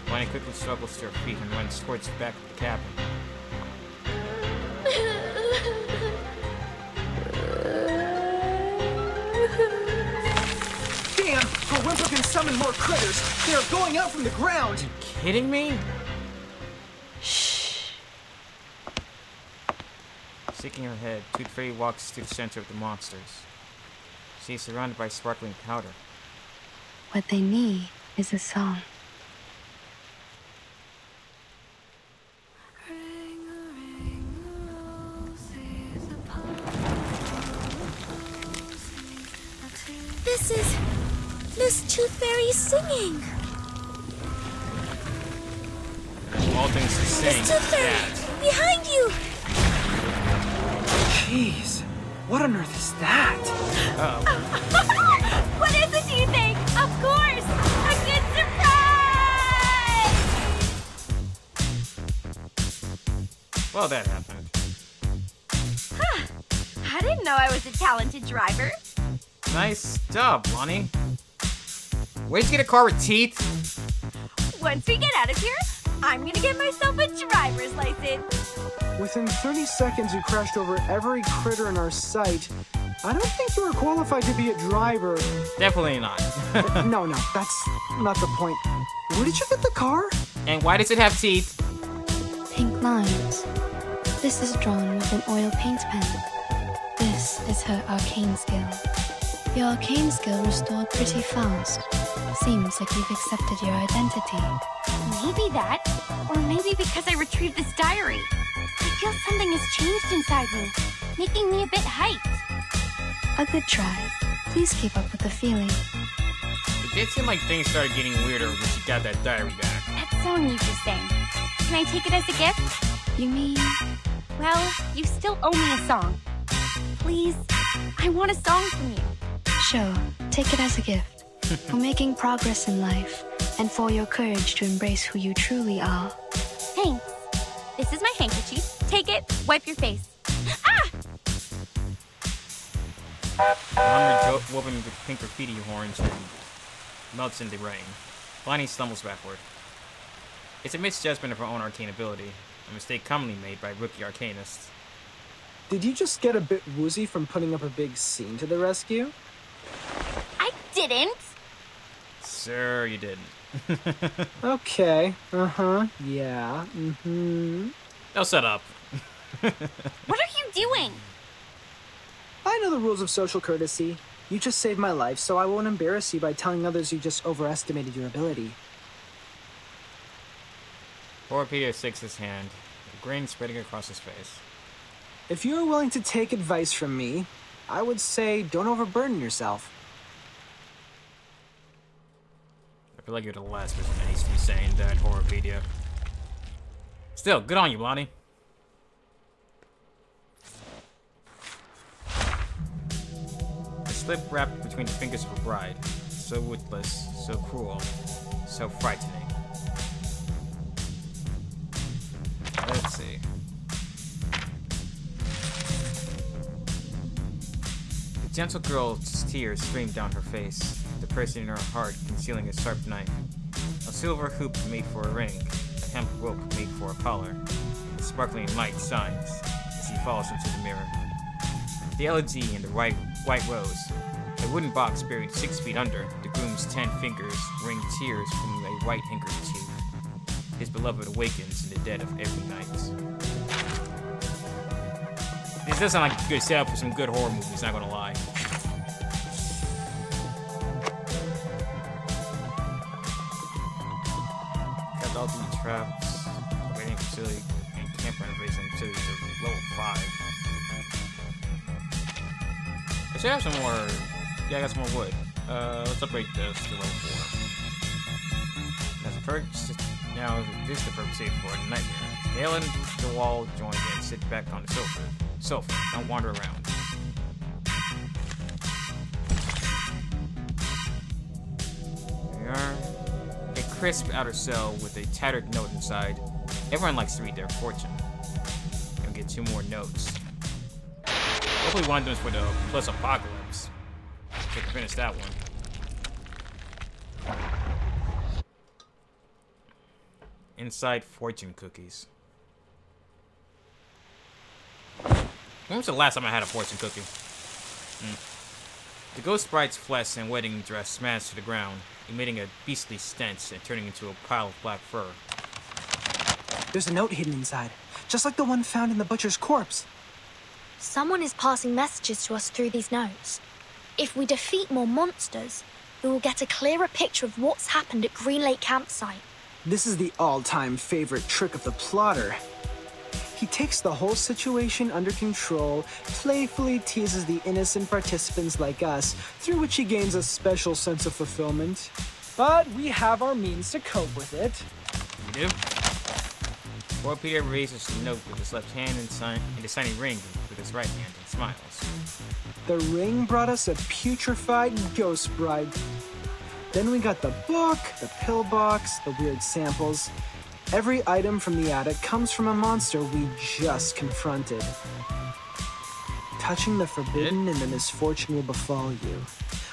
Bonnie quickly struggles to her feet and runs towards the back of the cabin. Damn! Her whimper can summon more critters! They are going out from the ground! Are you kidding me? Shh. Shaking her head, Tooth Fairy walks to the center of the monsters. She is surrounded by sparkling powder. What they need is a song. This is Miss Tooth Fairy singing. All things to sing. Miss Tooth Fairy, behind you. Jeez, what on earth is that? Uh-oh. What is it, do you think? Of course! A good surprise! Well, that happened. Huh. I didn't know I was a talented driver. Nice job, Lonnie. Where'd you get a car with teeth? Once we get out of here, I'm gonna get myself a driver's license. Within 30 seconds, you crashed over every critter in our sight. I don't think you were qualified to be a driver. Definitely not. No, that's not the point. Where did you get the car? And why does it have teeth? Pink lines. This is drawn with an oil paint pen. This is her arcane skill. Your arcane skill restored pretty fast. Seems like you've accepted your identity. Maybe that, or maybe because I retrieved this diary. I feel something has changed inside me, making me a bit hyped. A good try. Please keep up with the feeling. It did seem like things started getting weirder when she got that diary back. That song you just sang. Can I take it as a gift? You mean? Well, you still owe me a song. Please, I want a song from you. Sure, take it as a gift. For making progress in life, and for your courage to embrace who you truly are. Thanks. This is my handkerchief. Take it, wipe your face. Armor woven with pink graffiti horns and melts in the rain. Bonnie stumbles backward. It's a misjudgment of her own arcane ability, a mistake commonly made by rookie arcanists. Did you just get a bit woozy from putting up a big scene to the rescue? I didn't. Sir, you didn't. Okay. Yeah. Now shut up. What are you doing? I know the rules of social courtesy. You just saved my life, so I won't embarrass you by telling others you just overestimated your ability. Peter shakes his hand, a grin spreading across his face. If you are willing to take advice from me, I would say don't overburden yourself. I feel like you're the last person that needs to be saying that horror video. Still, good on you, Lonnie. A slip wrapped between the fingers of a bride. So witless, so cruel, so frightening. Let's see. The gentle girl's tears streamed down her face, the person in her heart concealing a sharp knife. A silver hoop made for a ring, a hemp rope made for a collar. The sparkling light shines as he falls into the mirror. The elegy in the white rose, a wooden box buried 6 feet under, the groom's 10 fingers wring tears from a white handkerchief. His beloved awakens in the dead of every night. This does sound like a good setup for some good horror movies, not gonna lie. Kept all the traps, waiting facility, and camp renovation facilities to level 5. I should have some more. Yeah, I got some more wood. Let's upgrade this to level 4. As a perk, now this is the perfect save for a nightmare. Nail in the wall, join, and sit back on the sofa. Don't wander around. There we are. A crisp outer cell with a tattered note inside. Everyone likes to read their fortune. And we get 2 more notes. Hopefully one of them is for the plus apocalypse. I can finish that one. Inside fortune cookies. When was the last time I had a fortune cookie? The ghost bride's flesh and wedding dress smashed to the ground, emitting a beastly stench and turning into a pile of black fur. There's a note hidden inside, just like the one found in the butcher's corpse. Someone is passing messages to us through these notes. If we defeat more monsters, we will get a clearer picture of what's happened at Green Lake Campsite. This is the all-time favorite trick of the plotter. He takes the whole situation under control, playfully teases the innocent participants like us, through which he gains a special sense of fulfillment. But we have our means to cope with it. We do. Peter raises the note with his left hand and the shiny ring with his right hand and smiles. The ring brought us a putrefied ghost bride. Then we got the book, the pill box, the weird samples. Every item from the attic comes from a monster we just confronted. Touching the forbidden and the misfortune will befall you.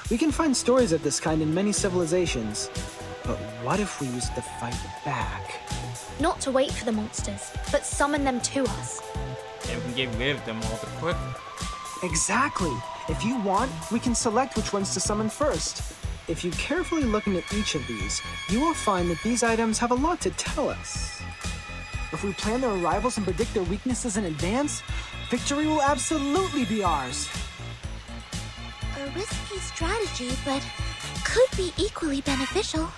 We can find stories of this kind in many civilizations. But what if we used the fight back? Not to wait for the monsters, but summon them to us. And we can get rid of them all the quicker. Exactly. If you want, we can select which ones to summon first. If you carefully look into each of these, you will find that these items have a lot to tell us. If we plan their arrivals and predict their weaknesses in advance, victory will absolutely be ours. A risky strategy, but could be equally beneficial.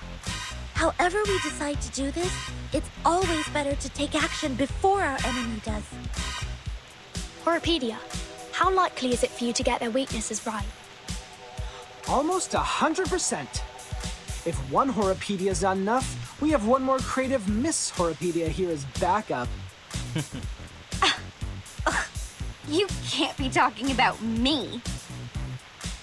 However we decide to do this, it's always better to take action before our enemy does. Horopedia, how likely is it for you to get their weaknesses right? Almost 100%. If one Horopedia is not enough, we have one more creative Miss Horopedia here as backup. You can't be talking about me.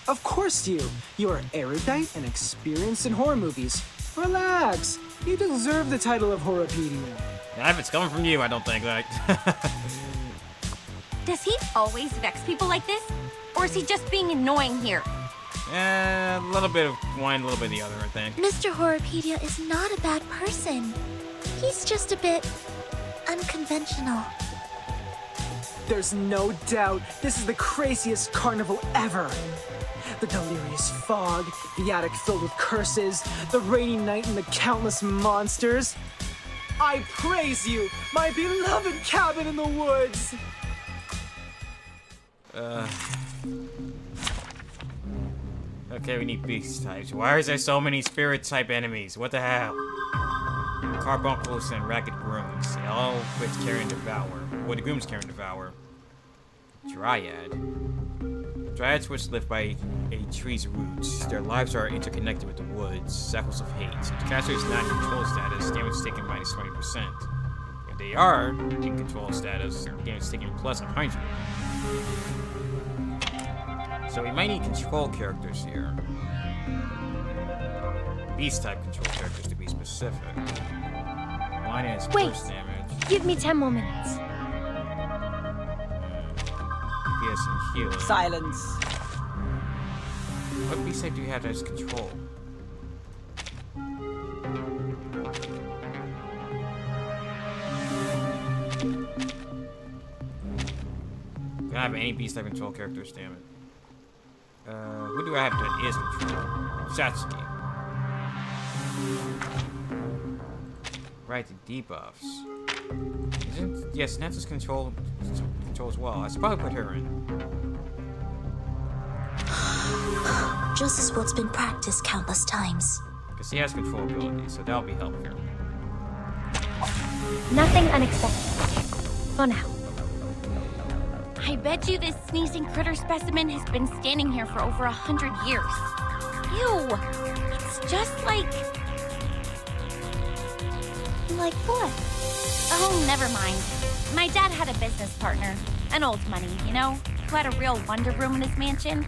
Of course you. You're erudite and experienced in horror movies. Relax. You deserve the title of Horopedia. Now, if it's coming from you, I don't think that. Does he always vex people like this? Or is he just being annoying here? A little bit of one, a little bit of the other, I think. Mr. Horopedia is not a bad person. He's just a bit unconventional. There's no doubt this is the craziest carnival ever. The delirious fog, the attic filled with curses, the rainy night and the countless monsters. I praise you, my beloved cabin in the woods! Okay, we need beast types. Why is there so many spirit type enemies? What the hell? Carbuncles and ragged grooms, all which carry and devour. What the grooms carry and devour. Dryad. Dryads which live by a tree's roots. Their lives are interconnected with the woods. Cycles of hate. If the caster is not in control status, damage taken minus 20%. If they are in control status, damage taken plus 100. So we might need control characters here. Beast type control characters to be specific. Mine is burst damage. Give me 10 more minutes. DPS and healing. Silence. What beast type do you have as control? I don't have any beast type control characters, damn it. Who do I have that is control? Satsuki. Right, the debuffs. Isn't, yes, Natsu's control as well. I should probably put her in. Just as what's been practiced countless times. Because she has control ability, so that'll be helpful. Nothing unexpected. For now. I bet you this sneezing critter specimen has been standing here for over 100 years. Ew! It's just like... Like what? Oh, never mind. My dad had a business partner, an old money, you know, who had a real wonder room in his mansion.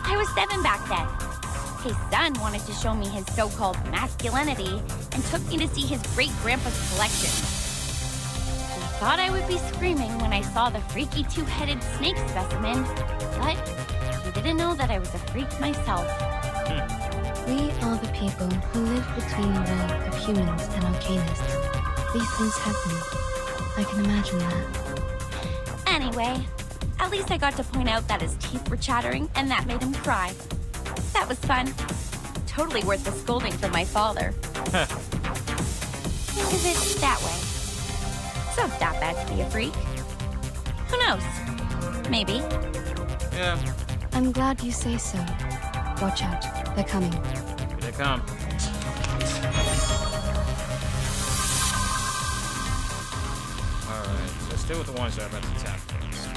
I was 7 back then. His son wanted to show me his so-called masculinity and took me to see his great-grandpa's collection. Thought I would be screaming when I saw the freaky two-headed snake specimen, but he didn't know that I was a freak myself. We are the people who live between the world of humans and arcanists. These things happen. I can imagine that. Anyway, at least I got to point out that his teeth were chattering and that made him cry. That was fun. Totally worth the scolding from my father. Think of it that way. It's not that bad to be a freak. Who knows? Maybe. Yeah. I'm glad you say so. Watch out. They're coming. Here they come. Alright, so let's deal with the ones that are about to attack first.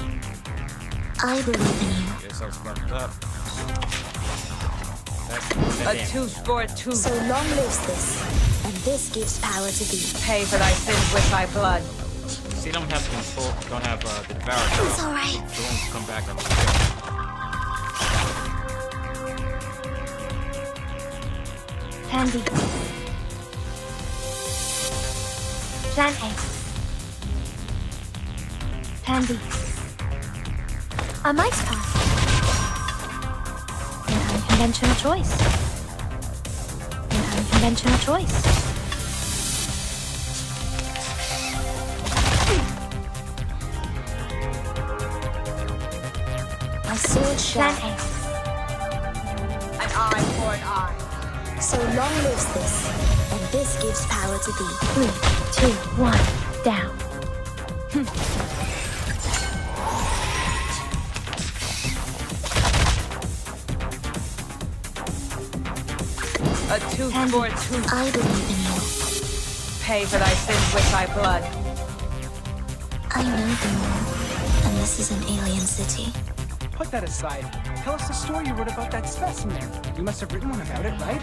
I believe in you. Guess I'll spark up. A tooth for a tooth. So long lives this, and this gives power to thee. Pay for thy sins with thy blood. See, don't have control, don't have the devourer. It's alright. So won't come back up. Handy. Plan A. Handy. A mice pass. An unconventional choice. An unconventional choice. My sword shall. Plan A. An eye for an eye. So long lives this, and this gives power to thee. 3, 2, 1, down. A tooth for a tooth. I believe in you. Pay for thy sins with thy blood. I know the moon, and this is an alien city. Put that aside. Tell us the story you wrote about that specimen. You must have written one about it, right?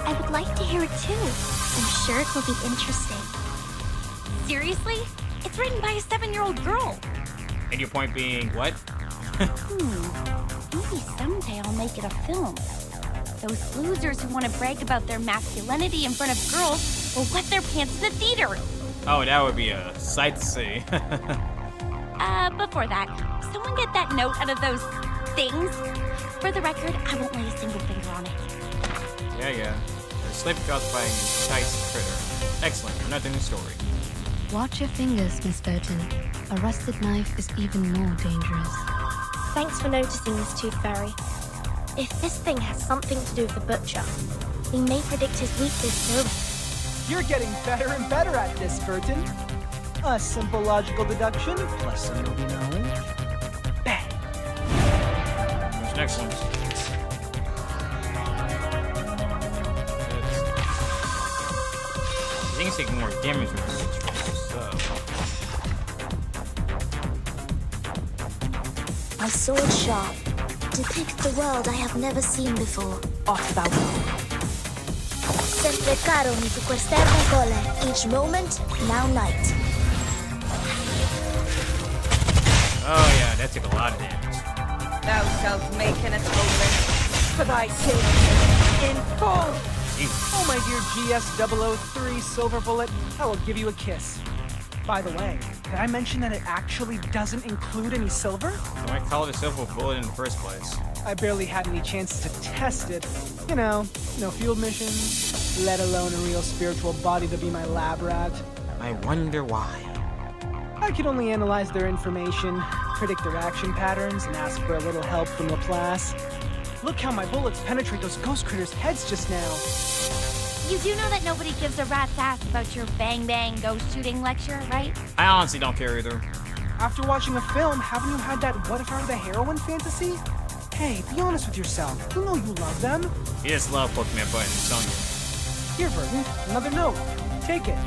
I would like to hear it too. I'm sure it will be interesting. Seriously? It's written by a 7-year-old girl. And your point being what? Maybe someday I'll make it a film. Those losers who want to brag about their masculinity in front of girls will wet their pants in the theater. Oh, that would be a sight to see. Before that, someone get that note out of those things. For the record, I won't lay a single finger on it. Yeah. A slip caused by an enticed critter. Excellent, another new story. Watch your fingers, Miss Burton. A rusted knife is even more dangerous. Thanks for noticing this tooth fairy. If this thing has something to do with the butcher, we may predict his weakness too. You're getting better and better at this, Burton. A simple logical deduction plus some movie knowledge. Bang! What's the next one? Things take more damage when you get My sword sharp depicts the world I have never seen before. Off thou go. Sempre caro mi su quest'erba cole. Each moment, now night. Oh yeah, that took a lot of damage. Thou shalt make an atonement for thy sins in full. Jesus. Oh, my dear GS003 Silver Bullet, I will give you a kiss. By the way, did I mention that it actually doesn't include any silver? So I call it a silver bullet in the first place. I barely had any chance to test it. You know, no field missions, let alone a real spiritual body to be my lab rat. I wonder why. I could only analyze their information, predict their action patterns, and ask for a little help from Laplace. Look how my bullets penetrate those ghost critters' heads just now. You do know that nobody gives a rat's ass about your bang-bang ghost shooting lecture, right? I honestly don't care either. After watching a film, haven't you had that what if I were the heroine fantasy? Hey, be honest with yourself. You know you love them. You just love poking that button, don't you? Here, Burton, another note. Take it.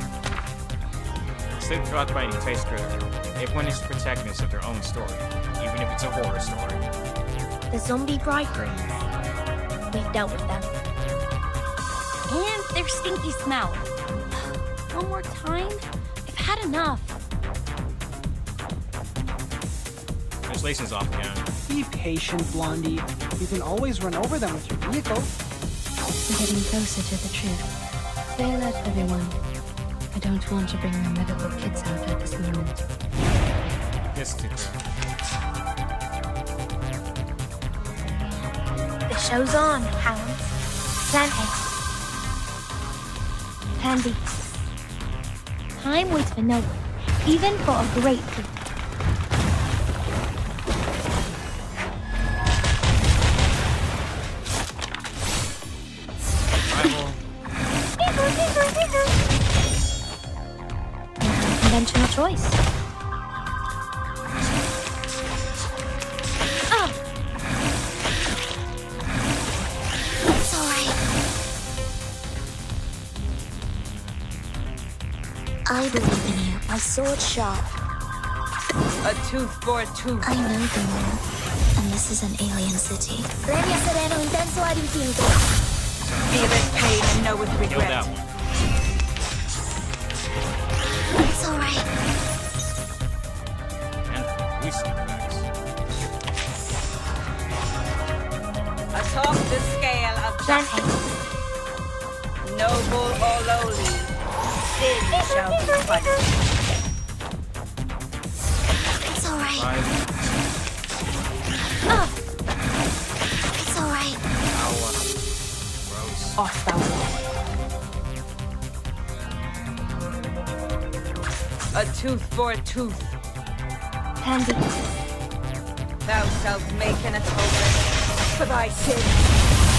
Sleep caused by an enticed critter. Everyone is the protagonist of their own story, even if it's a horror story. The zombie bridegrooms. We've dealt with them. And their stinky smell. One more time? I've had enough. Translation's off again. Be patient, Blondie. You can always run over them with your vehicle. We're getting closer to the truth. Say alert, everyone. I don't want to bring my medical kits out at this moment. Yes, show's on, hounds. Plan A. Plan B. Time waits for no one, even for a great people. Conventional choice. Oh. It's alright. I believe in you. My sword sharp. A tooth for a tooth. I know the moon, and this is an alien city. Premio sereno intenso ad infinito. Feel it, pain, and know with regret. It's alright. Atop the scale of justice, noble or lowly, sin shall be punished. It's alright. It's alright. Off thou A tooth for a tooth. Handy. Thou shalt make an atonement for thy sins.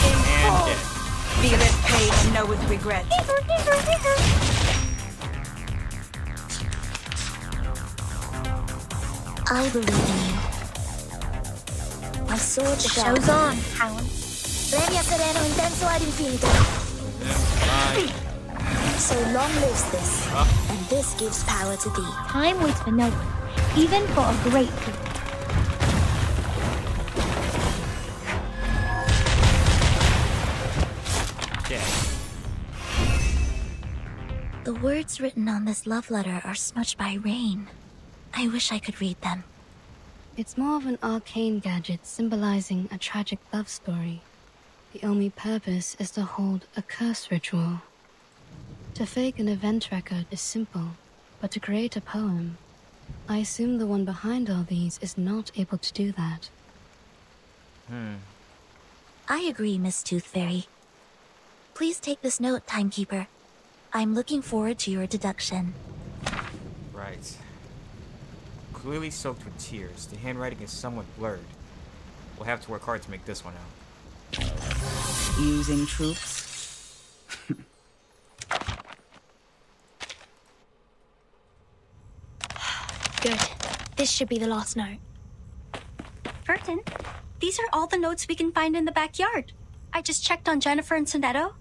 In full. Feel it, pain, and know with regret. I believe in you. My sword show's on, hounds. Premio sereno intenso ad infinito. So long lives this, and this gives power to thee. Time waits for no one, even for a great people. The words written on this love letter are smudged by rain. I wish I could read them. It's more of an arcane gadget symbolizing a tragic love story. The only purpose is to hold a curse ritual. To fake an event record is simple, but to create a poem, I assume the one behind all these is not able to do that. I agree, Miss Tooth Fairy. Please take this note, Timekeeper. I'm looking forward to your deduction. Right. Clearly soaked with tears. The handwriting is somewhat blurred. We'll have to work hard to make this one out. Using troops? Good. This should be the last note. Burton, these are all the notes we can find in the backyard. I just checked on Jennifer and Sonetto.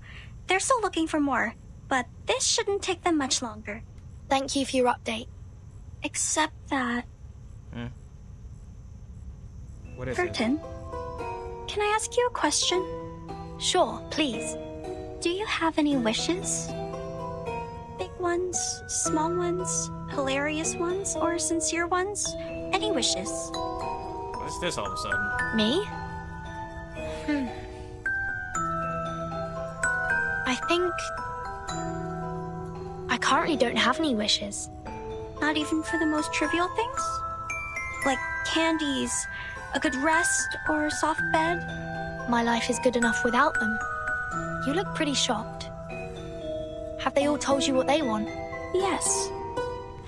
They're still looking for more, but this shouldn't take them much longer. Thank you for your update. Except that... What is Burton, can I ask you a question? Sure, please. Do you have any wishes? Big ones, small ones, hilarious ones, or sincere ones? Any wishes? What's this all of a sudden? Me? I think... I currently don't have any wishes. Not even for the most trivial things? Like candies, a good rest, or a soft bed? My life is good enough without them. You look pretty shocked. Have they all told you what they want? Yes.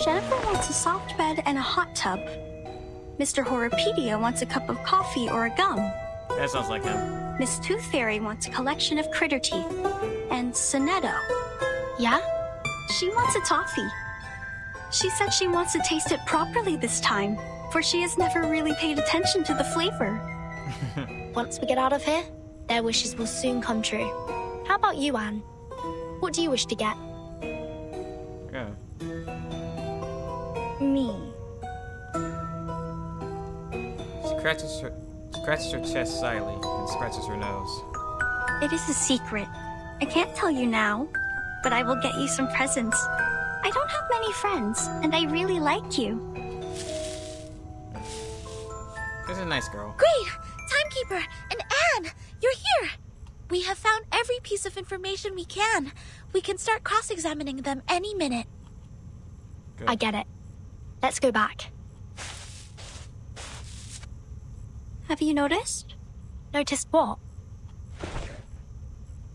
Jennifer wants a soft bed and a hot tub. Mr. Horripedia wants a cup of coffee or a gum. That sounds like him. Miss Tooth Fairy wants a collection of critter teeth. And Sonetto. Yeah? She wants a toffee. She said she wants to taste it properly this time, for she has never really paid attention to the flavor. Once we get out of here, their wishes will soon come true. How about you, Anne? What do you wish to get? Yeah. Me. She scratches her chest slightly and scratches her nose. It is a secret. I can't tell you now, but I will get you some presents. I don't have many friends, and I really like you. This is a nice girl. Great! Timekeeper and Anne! You're here! We have found every piece of information we can. We can start cross-examining them any minute. Good. I get it. Let's go back. Have you noticed? Noticed what?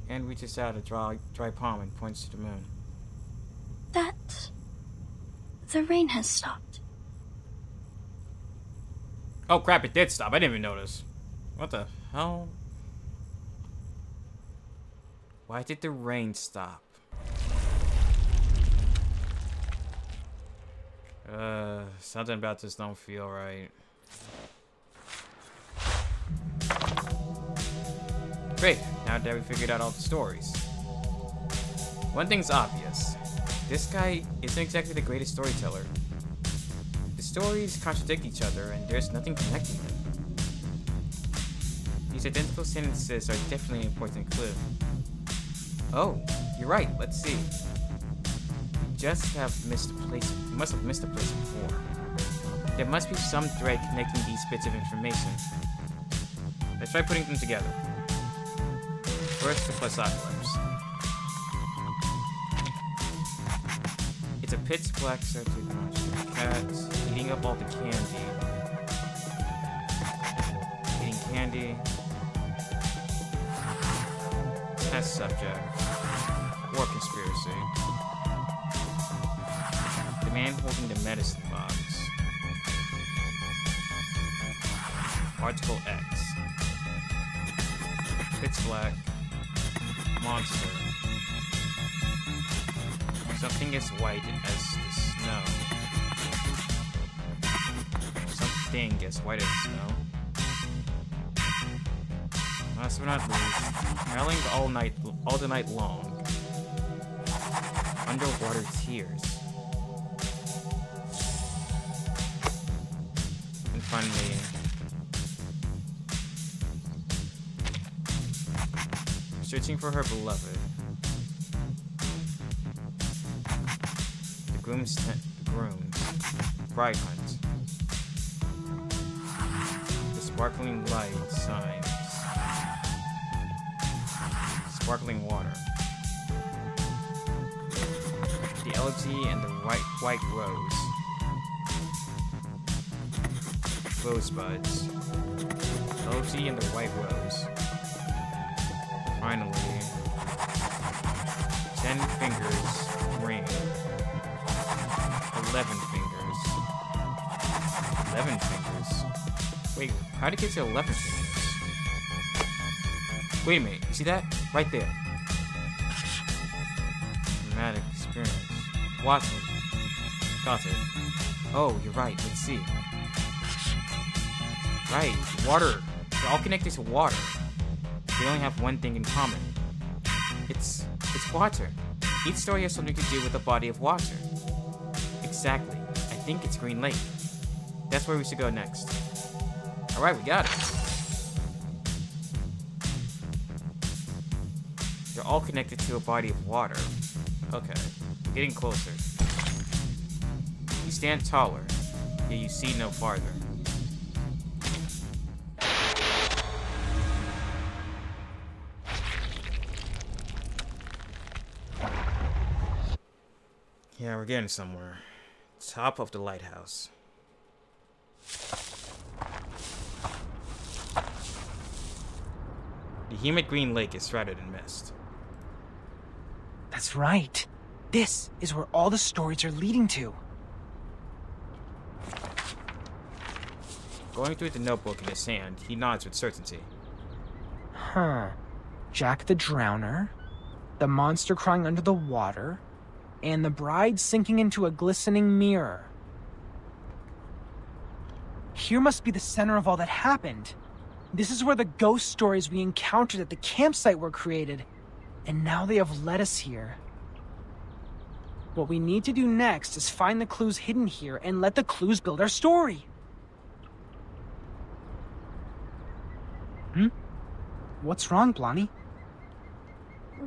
and reaches out a dry palm and points to the moon. The rain has stopped. Oh crap, it did stop. I didn't even notice. What the hell? Why did the rain stop? Something about this don't feel right. Great, now that we figured out all the stories. One thing's obvious. This guy isn't exactly the greatest storyteller. The stories contradict each other and there's nothing connecting them. These identical sentences are definitely an important clue. Oh, you're right, let's see. You must have missed a place before. There must be some thread connecting these bits of information. Let's try putting them together. First, the Plesiocalypse. It's a pitch black circuit monster cat eating up all the candy. Eating candy. Test subject. War conspiracy. The man holding the medicine box. Article X. Pitch black. Monster. Something as white as the snow. Something as white as snow. Last but not least, howling all the night long. Underwater tears. And finally, searching for her beloved. The groom's bride hunt. The sparkling light signs. Sparkling water. The elegy and the white rose. Rosebuds. Elegy and the white rose. Finally, 10 fingers ring. 11 fingers. 11 fingers? Wait, how did it get to 11 fingers? Wait a minute, you see that? Right there. Dramatic experience. Watson. Got it. Oh, you're right, let's see. Right, water. They're all connected to water. They only have one thing in common. It's water. Each story has something to do with a body of water. Exactly. I think it's Green Lake. That's where we should go next. Alright, we got it. They're all connected to a body of water. Okay, we're getting closer. You stand taller, yet you see no farther. Yeah, we're getting somewhere. Top of the lighthouse. The humid green lake is shrouded in mist. That's right. This is where all the stories are leading to. Going through the notebook in his hand, he nods with certainty. Huh. Jack the Drowner, the monster crying under the water, and the bride sinking into a glistening mirror. Here must be the center of all that happened. This is where the ghost stories we encountered at the campsite were created, and now they have led us here. What we need to do next is find the clues hidden here and let the clues build our story. What's wrong, Blondie?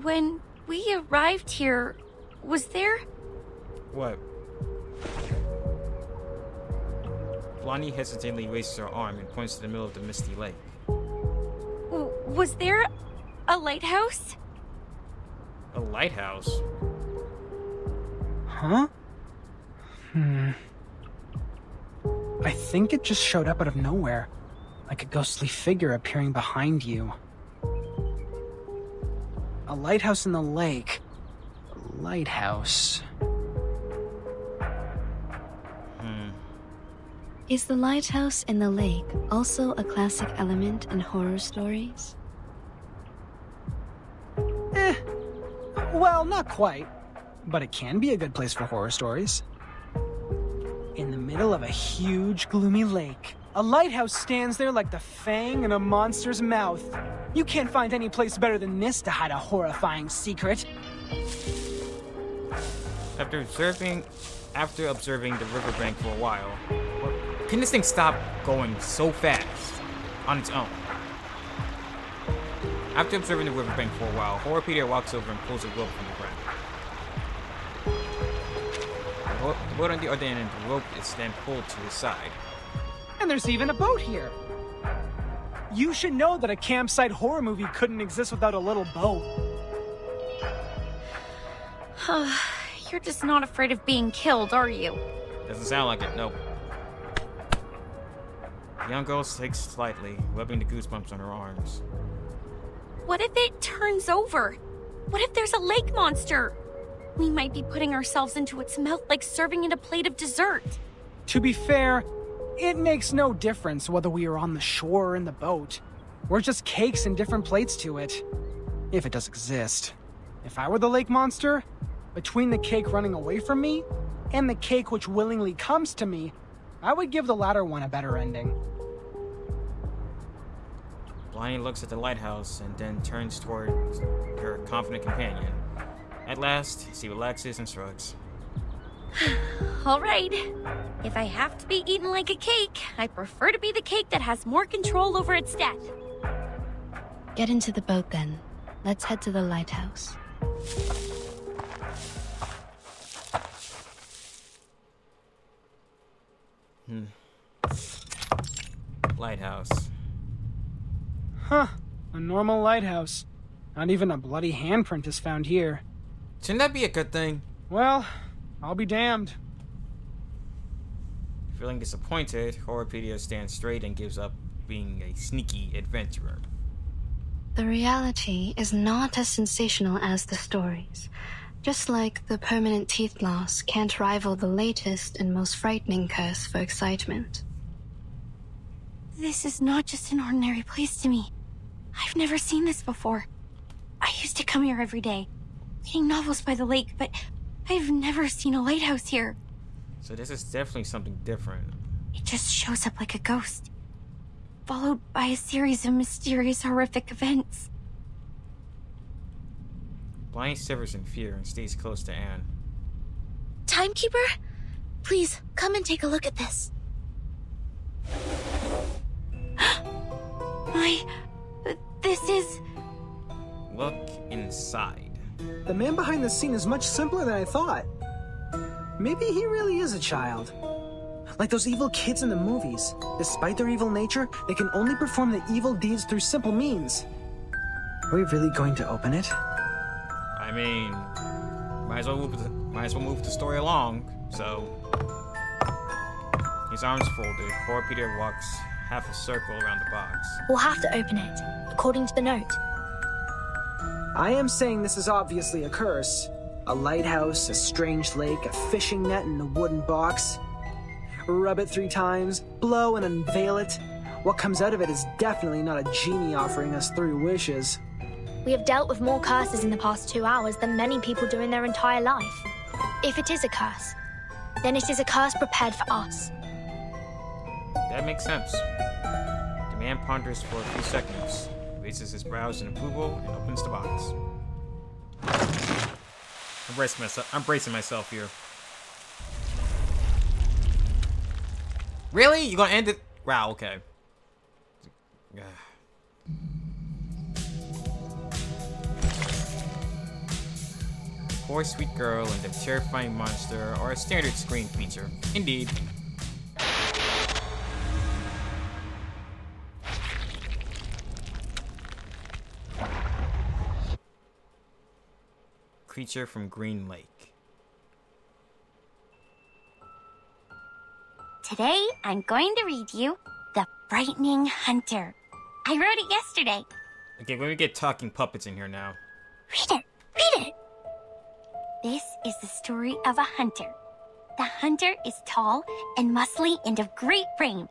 When we arrived here, was there... What? Blondie hesitantly raises her arm and points to the middle of the misty lake. Was there a lighthouse? A lighthouse? Huh? I think it just showed up out of nowhere, like a ghostly figure appearing behind you. A lighthouse in the lake. A lighthouse. Is the lighthouse in the lake also a classic element in horror stories? Well, not quite. But it can be a good place for horror stories. In the middle of a huge, gloomy lake, a lighthouse stands there like the fang in a monster's mouth. You can't find any place better than this to hide a horrifying secret. After observing the riverbank for a while, can this thing stop going so fast on its own? After observing the riverbank for a while, Horrorpedia walks over and pulls a rope from the ground. The boat on the other end of the rope is then pulled to the side. And there's even a boat here. You should know that a campsite horror movie couldn't exist without a little boat. You're just not afraid of being killed, are you? Doesn't sound like it, nope. The young girl shakes slightly, rubbing the goosebumps on her arms. What if it turns over? What if there's a lake monster? We might be putting ourselves into its mouth like serving it a plate of dessert. To be fair, it makes no difference whether we are on the shore or in the boat. We're just cakes in different plates to it. If it does exist. If I were the lake monster, between the cake running away from me and the cake which willingly comes to me, I would give the latter one a better ending. Blythe looks at the lighthouse and then turns toward her confident companion. At last, she relaxes and shrugs. All right. If I have to be eaten like a cake, I prefer to be the cake that has more control over its death. Get into the boat then. Let's head to the lighthouse. Lighthouse. Huh. A normal lighthouse. Not even a bloody handprint is found here. Shouldn't that be a good thing? Well, I'll be damned. Feeling disappointed, Horrorpedia stands straight and gives up being a sneaky adventurer. The reality is not as sensational as the stories. Just like the permanent teeth loss can't rival the latest and most frightening curse for excitement. This is not just an ordinary place to me. I've never seen this before. I used to come here every day, reading novels by the lake, but I've never seen a lighthouse here. So this is definitely something different. It just shows up like a ghost, followed by a series of mysterious, horrific events. Blythe shivers in fear and stays close to Anne. Timekeeper? Please, come and take a look at this. This is... Look inside. The man behind the scene is much simpler than I thought. Maybe he really is a child. Like those evil kids in the movies. Despite their evil nature, they can only perform the evil deeds through simple means. Are we really going to open it? I mean, might as well move the story along. So, his arms folded, Horrorpedia walks half a circle around the box. We'll have to open it, according to the note. I am saying this is obviously a curse. A lighthouse, a strange lake, a fishing net, and a wooden box. Rub it 3 times, blow and unveil it. What comes out of it is definitely not a genie offering us 3 wishes. We have dealt with more curses in the past 2 hours than many people do in their entire life. If it is a curse, then it is a curse prepared for us. That makes sense. The man ponders for a few seconds, raises his brows in approval, and opens the box. I'm bracing myself here. Really? You gonna end it? Wow, okay. Poor sweet girl and the terrifying monster are a standard screen feature. Indeed. Creature from Green Lake. Today, I'm going to read you The Frightening Hunter. I wrote it yesterday. Okay, when we get talking puppets in here now. Read it! Read it! This is the story of a hunter. The hunter is tall and muscly and of great frame.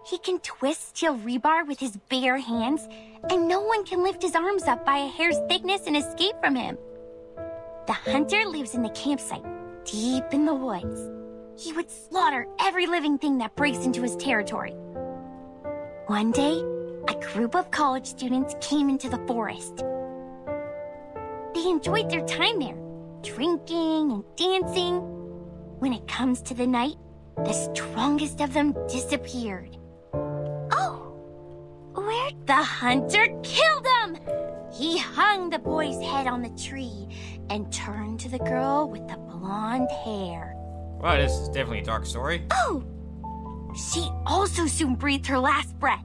He can twist steel rebar with his bare hands, and no one can lift his arms up by a hair's thickness and escape from him. The hunter lives in the campsite, deep in the woods. He would slaughter every living thing that breaks into his territory. One day, a group of college students came into the forest. They enjoyed their time there, drinking and dancing. When it comes to the night, the strongest of them disappeared. Oh! Where'd the hunter killed him? He hung the boy's head on the tree and turned to the girl with the blonde hair. Wow, this is definitely a dark story. Oh! She also soon breathed her last breath.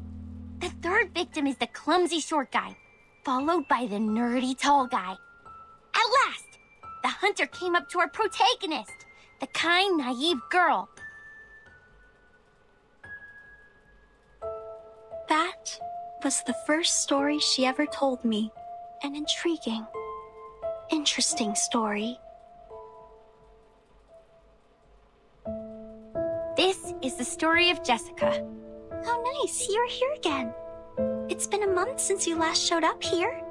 The third victim is the clumsy short guy, followed by the nerdy tall guy. At last, the hunter came up to our protagonist, the kind, naive girl. That was the first story she ever told me. An intriguing, interesting story. This is the story of Jessica. How nice, you're here again. It's been a month since you last showed up here.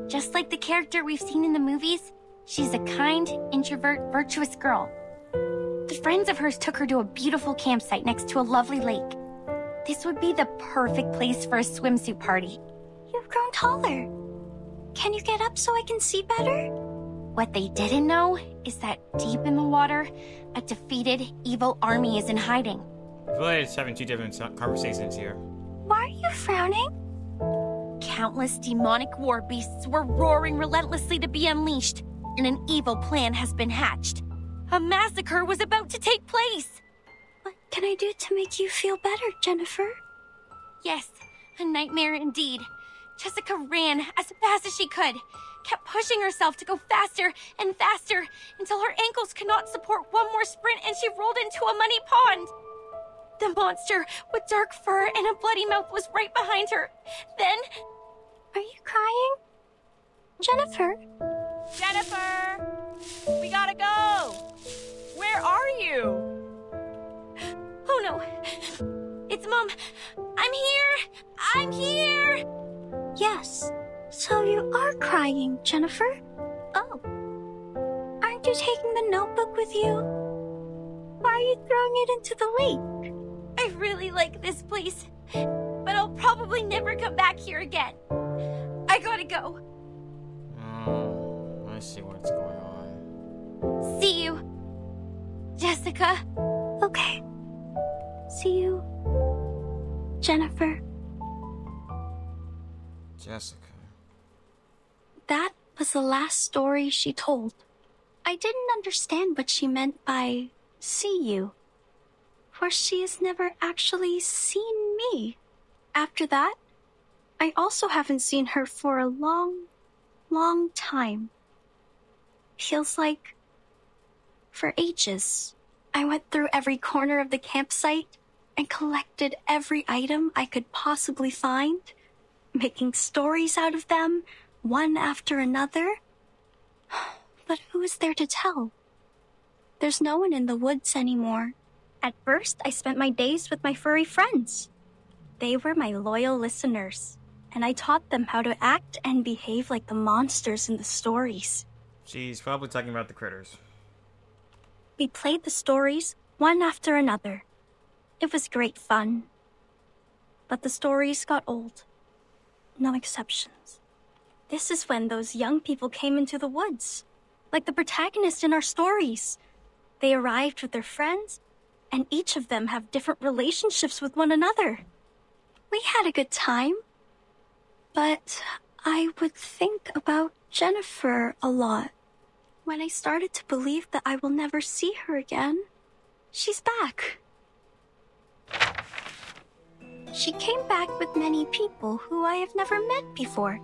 Just like the character we've seen in the movies, she's a kind, introvert, virtuous girl. The friends of hers took her to a beautiful campsite next to a lovely lake. This would be the perfect place for a swimsuit party. You've grown taller. Can you get up so I can see better? What they didn't know is that deep in the water, a defeated, evil army is in hiding. I feel like it's having two different conversations here. Why are you frowning? Countless demonic war beasts were roaring relentlessly to be unleashed, and an evil plan has been hatched. A massacre was about to take place. What can I do to make you feel better, Jennifer? Yes, a nightmare indeed. Jessica ran as fast as she could, kept pushing herself to go faster and faster until her ankles could not support one more sprint and she rolled into a muddy pond. The monster with dark fur and a bloody mouth was right behind her. Then... Are you crying? Jennifer? Jennifer! We gotta go! Where are you? Oh no. It's Mom. I'm here! I'm here! Yes. So you are crying, Jennifer? Oh. Aren't you taking the notebook with you? Why are you throwing it into the lake? I really like this place, but I'll probably never come back here again. I gotta go. Oh, I see what's going on. See you, Jessica. Okay. See you, Jennifer. Jessica. That was the last story she told. I didn't understand what she meant by see you, for she has never actually seen me. After that, I also haven't seen her for a long, long time. Feels like for ages. I went through every corner of the campsite and collected every item I could possibly find, making stories out of them, one after another. But who is there to tell? There's no one in the woods anymore. At first, I spent my days with my furry friends. They were my loyal listeners, and I taught them how to act and behave like the monsters in the stories. She's probably talking about the critters. We played the stories, one after another. It was great fun. But the stories got old. No exceptions. This is when those young people came into the woods, like the protagonist in our stories. They arrived with their friends, and each of them have different relationships with one another. We had a good time, but I would think about Jennifer a lot. When I started to believe that I will never see her again, she's back. She came back with many people who I have never met before,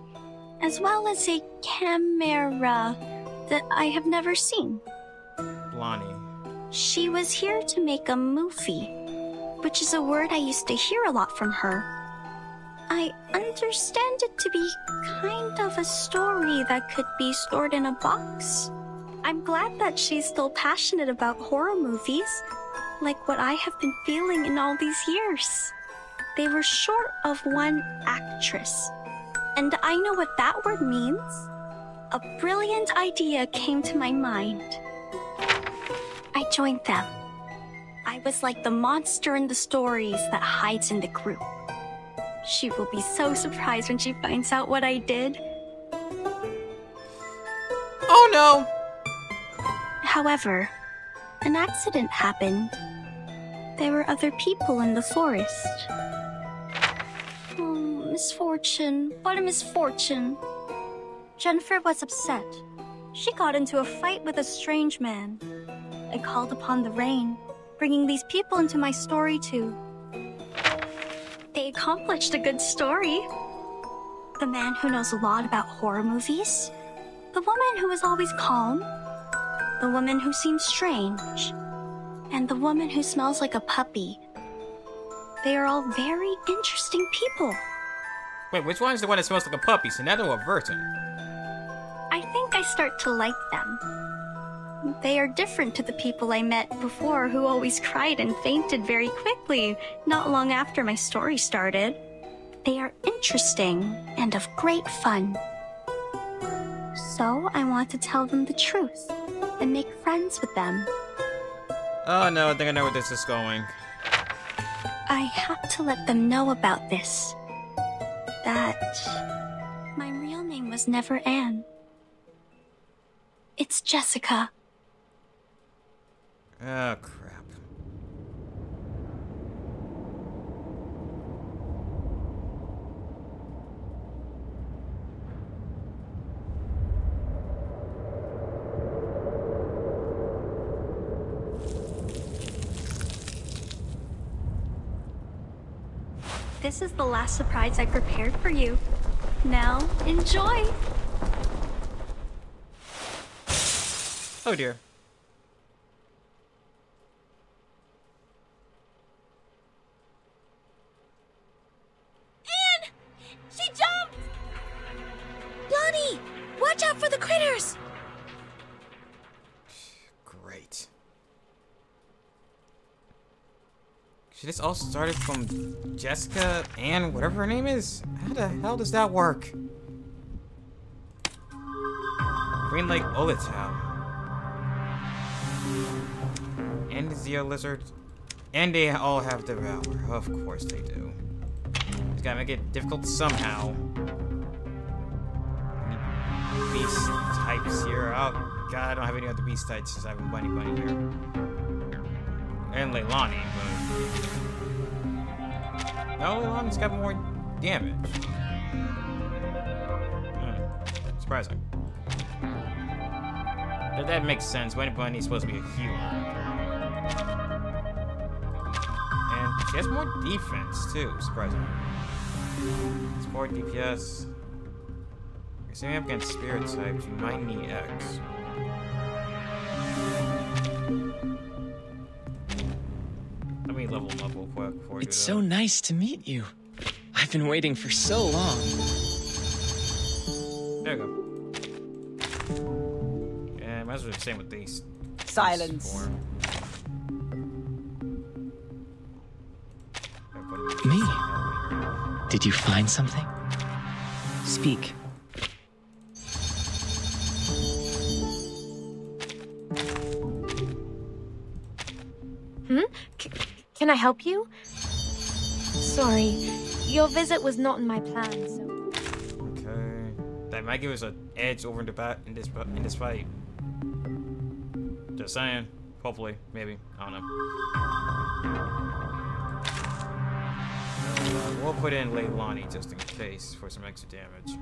as well as a camera that I have never seen. Lonnie. She was here to make a movie, which is a word I used to hear a lot from her. I understand it to be kind of a story that could be stored in a box. I'm glad that she's still passionate about horror movies, like what I have been feeling in all these years. They were short of one actress, and I know what that word means. A brilliant idea came to my mind. I joined them. I was like the monster in the stories that hides in the group. She will be so surprised when she finds out what I did. Oh no! However, an accident happened. There were other people in the forest. Oh, misfortune. What a misfortune. Jennifer was upset. She got into a fight with a strange man. I called upon the rain, bringing these people into my story too. They accomplished a good story. The man who knows a lot about horror movies. The woman who is always calm. The woman who seems strange. And the woman who smells like a puppy. They are all very interesting people. Wait, which one is the one that smells like a puppy? Sonetta or Verton? I think I start to like them. They are different to the people I met before who always cried and fainted very quickly, not long after my story started. They are interesting and of great fun. So I want to tell them the truth and make friends with them. Oh no, I think I know where this is going. I have to let them know about this. That my real name was never Anne. It's Jessica. Oh, crap. This is the last surprise I prepared for you. Now, enjoy! Oh dear. Anne! She jumped! Lonnie! Watch out for the critters! Great. She just all started from Jessica and whatever her name is? How the hell does that work? Green Lake Olitau. And the Zeo Lizard. And they all have Devour. Of course they do. Just gotta make it difficult somehow. Any beast types here. Oh god, I don't have any other beast types since I have a bunny here. And Leilani, but... No, Leilani's got more damage. Surprising. But that makes sense. Bunny Bunny's supposed to be a healer. And she has more defense, too, surprisingly. Support DPS. You're saying up against spirit types, you might need X. Let me level them up real quick before we It's so nice to meet you. I've been waiting for so long. There we go. Yeah, might as well do the same with these. Silence. Me? Did you find something? Speak. Can I help you? Sorry, your visit was not in my plan, so... Okay. That might give us an edge over in this fight. Just saying. Hopefully. Maybe. I don't know. We'll put in Leilani just in case for some extra damage.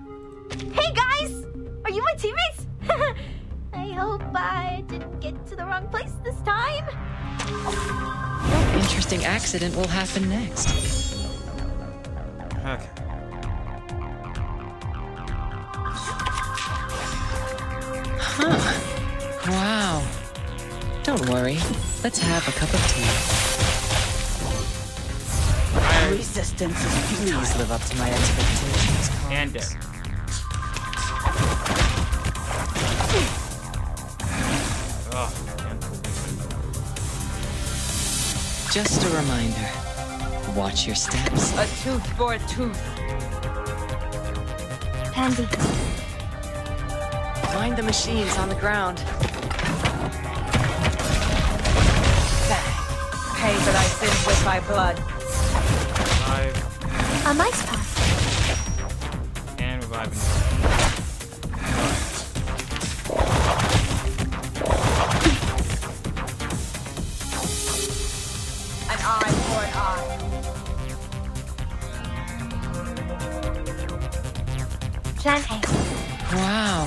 Hey guys! Are you my teammates? I hope I didn't get to the wrong place this time. Interesting accident will happen next. Okay. Huh. Wow. Don't worry. Let's have a cup of tea. I resistance is futile. Please live up to my expectations. And dead. Oh, just a reminder. Watch your steps. A tooth for a tooth. Handy. Mind the machines on the ground. Pay for thy sins with thy blood. A mice pass. And reviving. An eye for an eye. Plan A. Wow.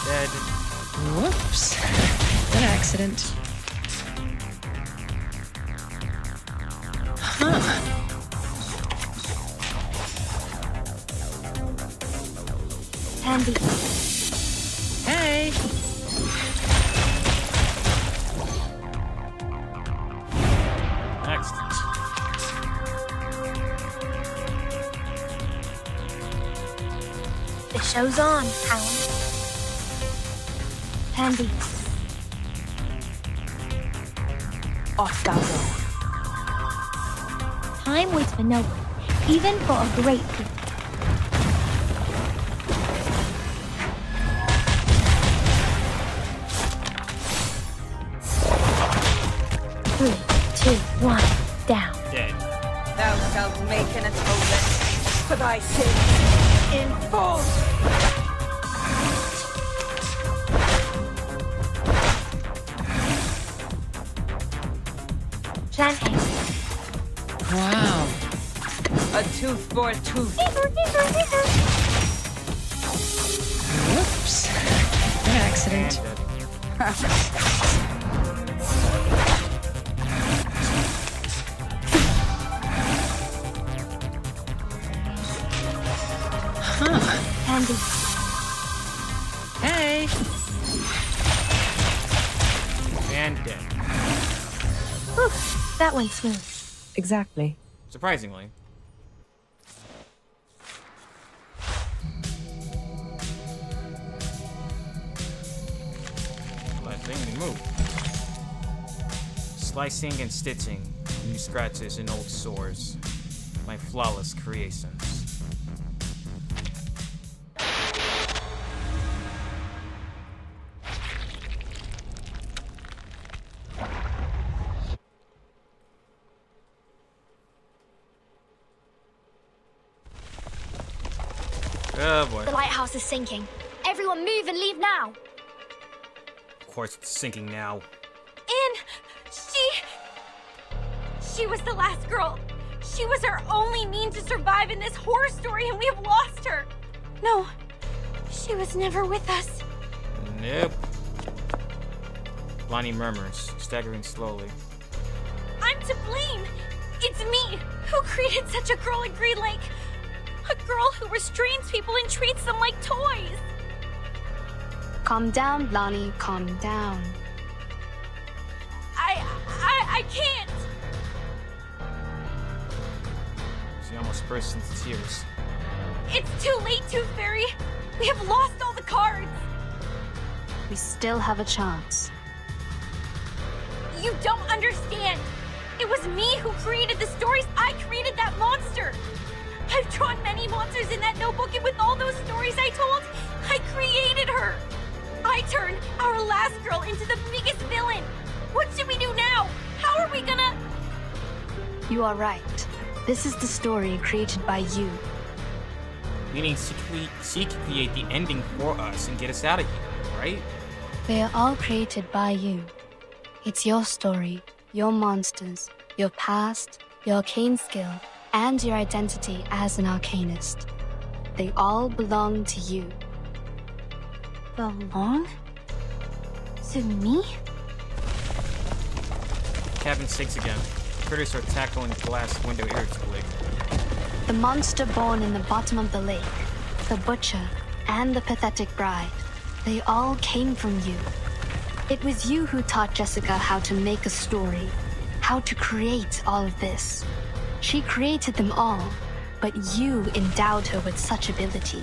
Dead. Whoops. An accident. Huh. Handy. Hey. Next. The show's on, Hound. Handy. Off thou go. Time waits for no one, even for a great feat. Three, two, one, down. Dead. Thou shalt make an atonement for thy sins in full. Plan A. Wow. A tooth for a tooth. Whoops. An accident. Huh. Handy. Hey. And dead. Whew, that went smooth. Exactly. Surprisingly. Last thing we move. Slicing and stitching. New scratches and old sores. My flawless creations. Oh boy. The lighthouse is sinking. Everyone move and leave now. Of course it's sinking now. And she was the last girl. She was our only means to survive in this horror story, and we have lost her. No, she was never with us. Nope. Lonnie murmurs, staggering slowly. I'm to blame. It's me who created such a girl in Green Lake. A girl who restrains people and treats them like toys. Calm down, Lonnie, calm down. I can't. She almost burst into tears. It's too late, Tooth Fairy. We have lost all the cards. We still have a chance. You don't understand. It was me who created the stories. I created that monster. I've drawn many monsters in that notebook, and with all those stories I told, I created her. I turned our last girl into the biggest villain. What should we do now? How are we gonna... You are right. This is the story created by you. Meaning she could create the ending for us and get us out of here, right? They are all created by you. It's your story, your monsters, your past, your arcane skill, and your identity as an arcanist. They all belong to you. Belong? To me? Cabin shakes again. Critters are tackling glass window irritably. The monster born in the bottom of the lake, the butcher, and the pathetic bride. They all came from you. It was you who taught Jessica how to make a story, how to create all of this. She created them all, but you endowed her with such ability.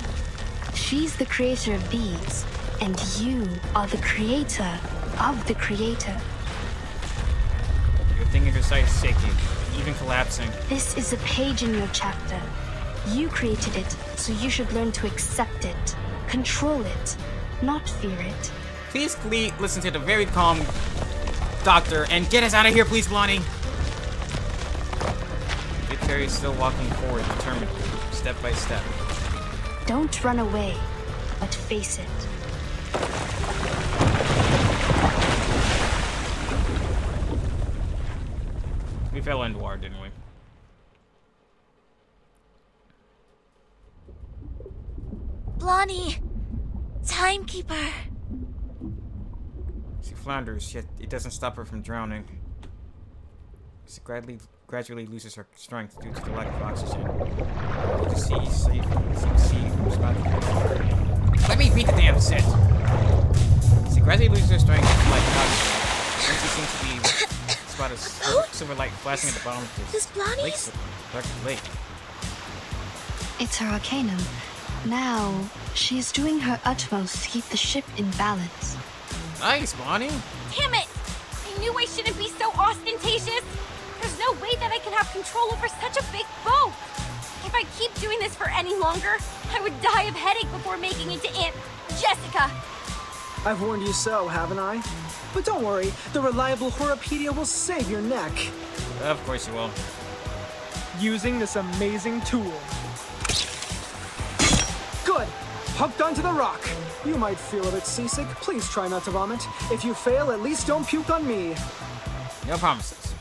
She's the creator of these, and you are the creator of the creator. Your thing in your sight is shaking, even collapsing. This is a page in your chapter. You created it, so you should learn to accept it, control it, not fear it. Please listen to the very calm doctor and get us out of here, please, Blondie. Victoria is still walking forward, determinedly, step by step. Don't run away, but face it. We fell into war, didn't we? Blondie! Timekeeper! She flounders, yet it doesn't stop her from drowning. She gradually loses her strength due to the lack of oxygen. Let me beat the damn set! She gradually loses her strength due to the lack of oxygen. Then she seems to be spot of silver light flashing at the bottom of this lake. It's her arcanum. Now, she's doing her utmost to keep the ship in balance. Nice, Bonnie. Damn it! I knew I shouldn't be so ostentatious. There's no way that I can have control over such a big boat. If I keep doing this for any longer, I would die of headache before making it to Aunt Jessica. I've warned you so, haven't I? But don't worry, the reliable Horopedia will save your neck. Of course you will. Using this amazing tool. Good! Hooked onto the rock. You might feel a bit seasick. Please try not to vomit. If you fail, at least don't puke on me. No promises.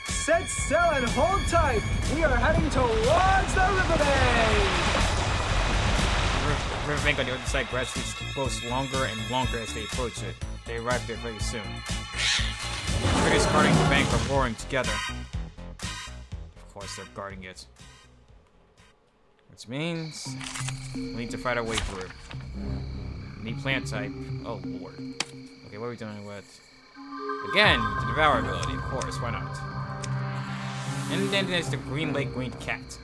Set sail and hold tight. We are heading towards the riverbank. Riverbank on the other side gradually grows longer and longer as they approach it. They arrive there very soon. The critters guarding the bank are roaring together. Of course, they're guarding it. Which means we need to fight our way through. Need plant type. Oh lord. Okay, what are we doing with? Again, the devour ability, of course, why not? And then there's the green lake winged cat.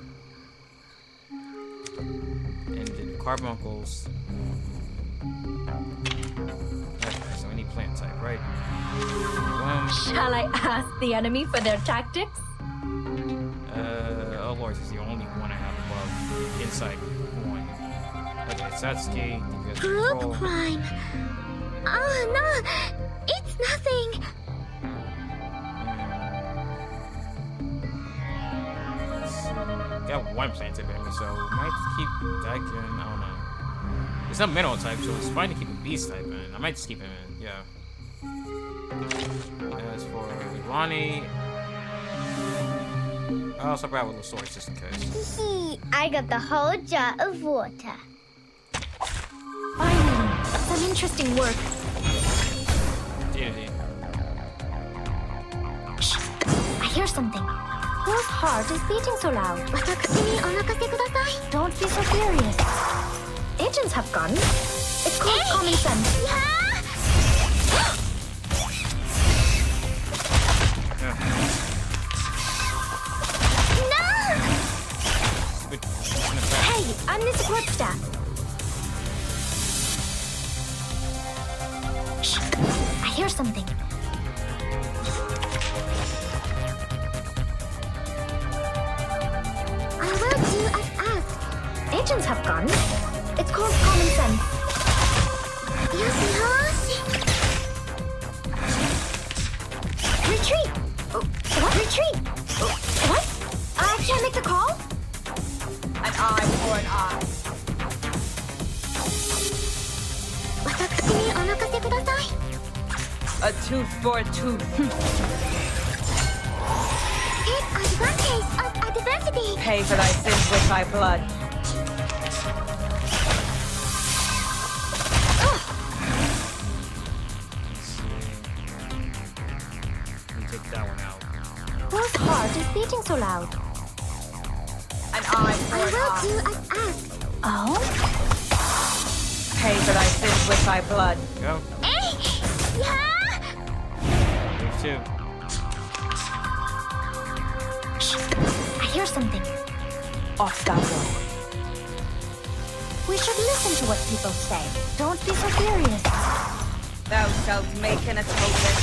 And the carbuncles. Okay, so we need plant type, right? Shall I ask the enemy for their tactics? Oh lord, this is the only one I have above inside one. Okay, Satsuki, Group crime. Oh no, it's nothing. Got one plant type enemy, so we might keep Daikin. I don't know. It's not mineral type, so it's fine to keep a beast type in. I might just keep him in, yeah. As for Lonnie, I'll swap out with the swords just in case. I got the whole jar of water. Finally, some interesting work. Deity. Shh! I hear something. Whose heart is beating so loud? Don't be so furious. Agents have guns. It's called common sense. Hey, I'm the support staff. Shh! I hear something. I will do as asked. Agents have guns. It's called common sense. Retreat! What? Retreat! What? I can't make the call? An eye for an eye. A tooth for a tooth. Advantage of adversity. Pay for thy sins with thy blood. Take that one out. Whose heart is beating so loud? An eye for I an will eye. do as asked. Oh? Pay for thy sins with thy blood. Go. Move 2. I hear something. Off thou go. We should listen to what people say. Don't be so furious. Thou shalt make an atonement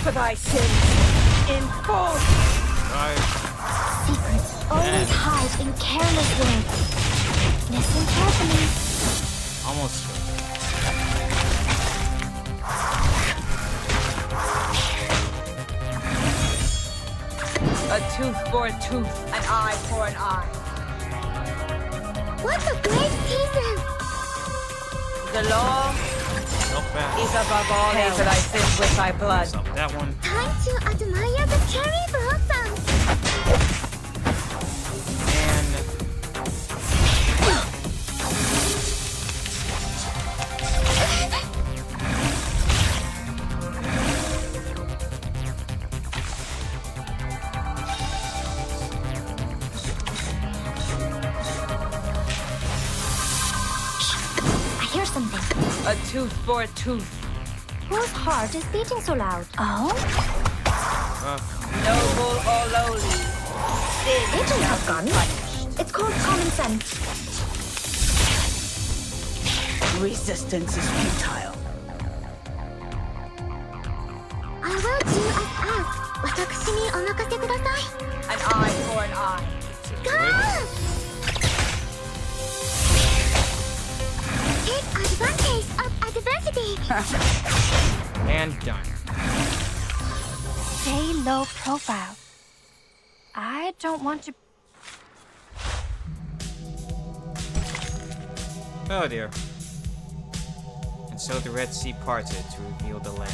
for thy sins in full. Secrets always hide in careless words. Listen carefully. Almost. A tooth for a tooth, an eye for an eye. What's a great teaser? The law is above all. Pay for thy sins with thy blood. That one. Time to admire the cherry blossoms. A tooth for a tooth. Whose heart is beating so loud? Oh? Noble or lowly. It shouldn't have gone punished. It's called common sense. Resistance is futile. I will do as asked. Watakushi ni omakase kudasai. An eye for an eye. Go! Take advantage of adversity. And done. Stay low profile. I don't want to. Oh dear. And so the Red Sea parted to reveal the land.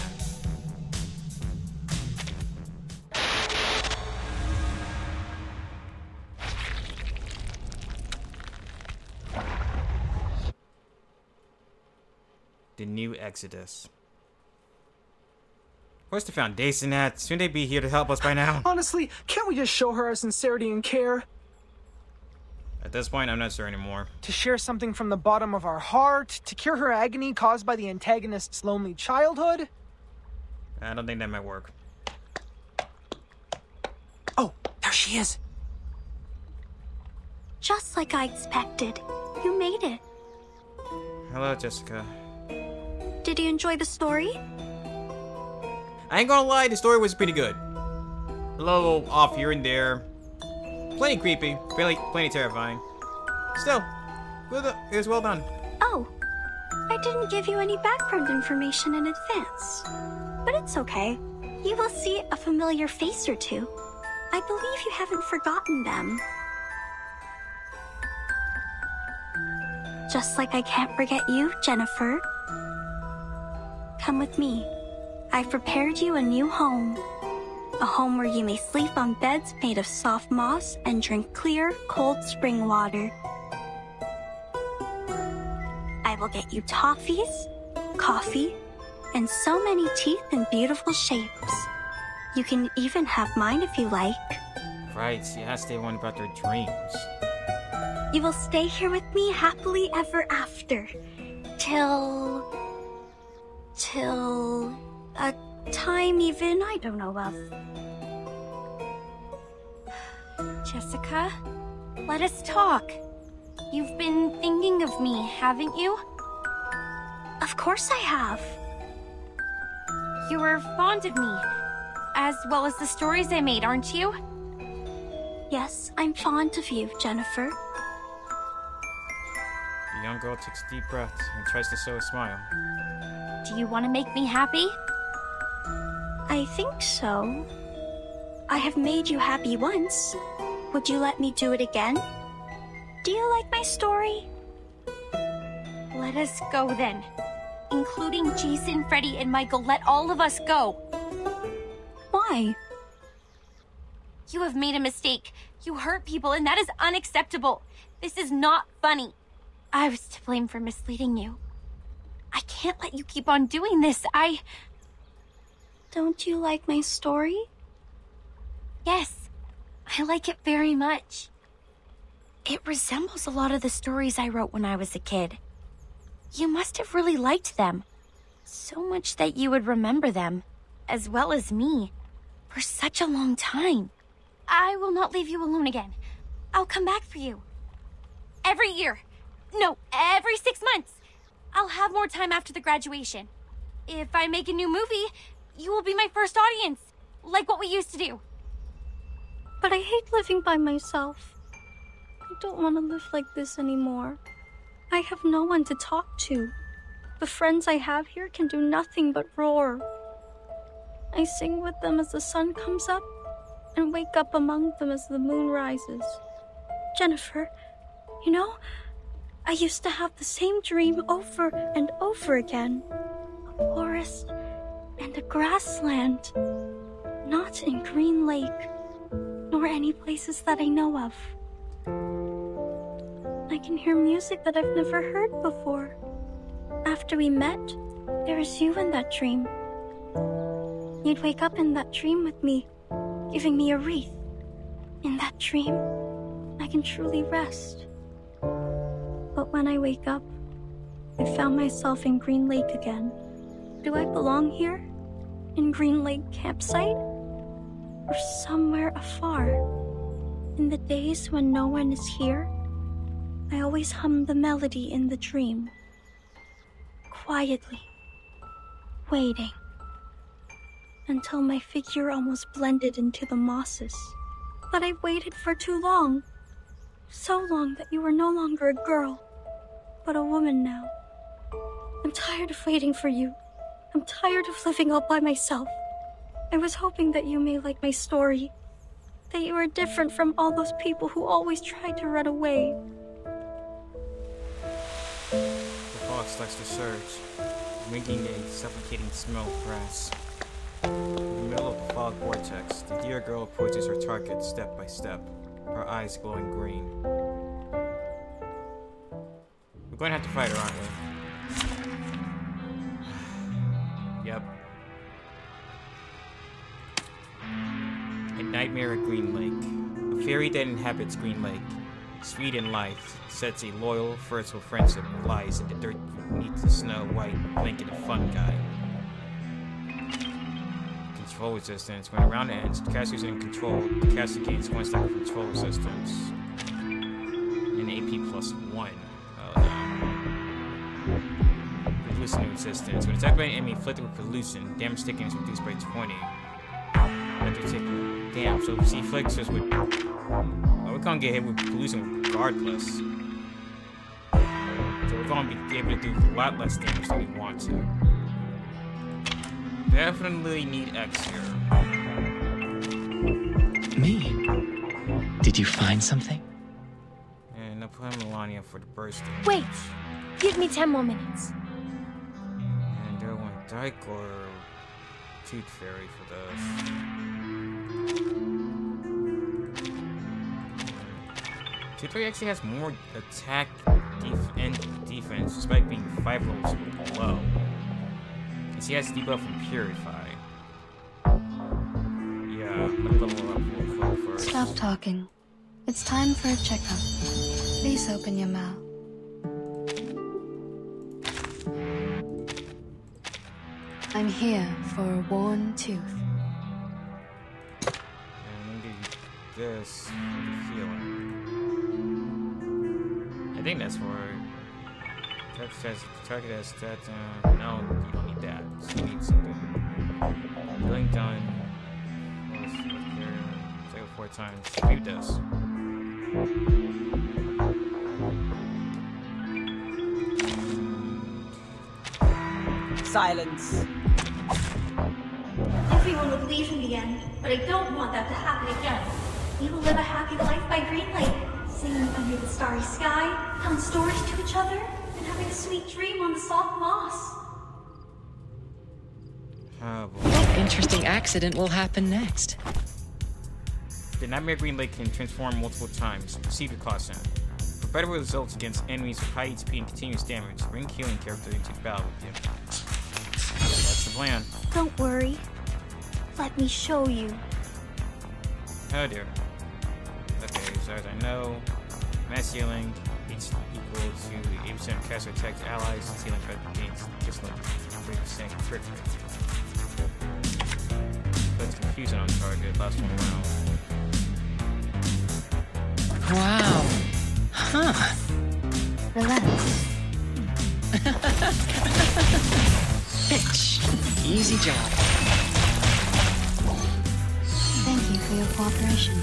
The new Exodus. Where's the Foundation at? Shouldn't they be here to help us by now? Honestly, can't we just show her our sincerity and care? At this point, I'm not sure anymore. To share something from the bottom of our heart? To cure her agony caused by the antagonist's lonely childhood? I don't think that might work. Oh, there she is. Just like I expected. You made it. Hello, Jessica. Did you enjoy the story? I ain't gonna lie, the story was pretty good. A little off here and there. Plenty creepy, plenty terrifying. Still, it was well done. Oh, I didn't give you any background information in advance. But it's okay. You will see a familiar face or two. I believe you haven't forgotten them. Just like I can't forget you, Jennifer. Come with me. I've prepared you a new home. A home where you may sleep on beds made of soft moss and drink clear, cold spring water. I will get you toffees, coffee, and so many teeth in beautiful shapes. You can even have mine if you like. Right, she asked everyone about their dreams. You will stay here with me happily ever after. Till a time even I don't know of. Jessica, let us talk. You've been thinking of me, haven't you? Of course I have. You were fond of me, as well as the stories I made, aren't you? Yes, I'm fond of you, Jennifer. The young girl takes a deep breath and tries to show a smile. Do you want to make me happy? I think so. I have made you happy once. Would you let me do it again? Do you like my story? Let us go then. Including Jason, Freddy, and Michael. Let all of us go. Why? You have made a mistake. You hurt people, and that is unacceptable. This is not funny. I was to blame for misleading you. I can't let you keep on doing this. Don't you like my story? Yes, I like it very much. It resembles a lot of the stories I wrote when I was a kid. You must have really liked them. So much that you would remember them, as well as me, for such a long time. I will not leave you alone again. I'll come back for you. Every year. No, every 6 months. I'll have more time after the graduation. If I make a new movie, you will be my first audience, like what we used to do. But I hate living by myself. I don't want to live like this anymore. I have no one to talk to. The friends I have here can do nothing but roar. I sing with them as the sun comes up, and wake up among them as the moon rises. Jennifer, you know, I used to have the same dream over and over again. A forest and a grassland. Not in Green Lake, nor any places that I know of. I can hear music that I've never heard before. After we met, there was you in that dream. You'd wake up in that dream with me, giving me a wreath. In that dream, I can truly rest. But when I wake up, I found myself in Green Lake again. Do I belong here? In Green Lake campsite? Or somewhere afar? In the days when no one is here, I always hum the melody in the dream. Quietly, waiting, until my figure almost blended into the mosses. But I waited for too long. So long that you were no longer a girl, but a woman now. I'm tired of waiting for you. I'm tired of living all by myself. I was hoping that you may like my story, that you are different from all those people who always tried to run away. The fog starts to surge, bringing a suffocating smell of grass. In the middle of the fog vortex, the dear girl approaches her target step by step, her eyes glowing green. We're going to have to fight her, aren't we? Yep. A nightmare at Green Lake. A fairy that inhabits Green Lake, sweet in life, sets a loyal, fertile friendship lies in the dirt beneath the snow-white blanket of fun guy. Control resistance. When a round ends, the caster using control, the caster gains 1 stack of control resistance. And AP plus 1. Oh no. Pollution resistance. When attacked by an enemy inflicted with pollution, damage taken is reduced by 20. After taking damn, so see flicks us with. Well, we're gonna get hit with pollution regardless. So we're gonna be able to do a lot less damage than we want to. Definitely need X here. Me? Did you find something? And I'll put Melania for the burst damage. Wait! Give me 10 more minutes. And do I want Dyke or Tooth Fairy for this? Tooth Fairy actually has more attack and defense, despite being 5 levels below. And she has debuff from Purify. Yeah, let me level up first. Stop talking. It's time for a checkup. Please open your mouth. I'm here for a worn tooth. And I'm gonna do this for the healing. I think that's for target has that. No, you don't need that. So you need something. Healing done. Take it 4 times. Read this. Silence. Everyone would leave in the end, but I don't want that to happen again. We will live a happy life by Green Lake, singing under the starry sky, telling stories to each other, and having a sweet dream on the soft moss. Oh, boy. What interesting accident will happen next? The Nightmare Green Lake can transform multiple times. Receive your caution. For better results against enemies with high HP and continuous damage, bring healing character into the battle with you. That's the plan. Don't worry. Let me show you. Oh dear. Okay, as far as I know, Mass healing each equal to 8% cast attack to allies. Healing effect gains additional 3% crit rate. That's confusing on target. Last one round. Wow. Huh. Relax. Bitch. Easy job. Thank you for your cooperation.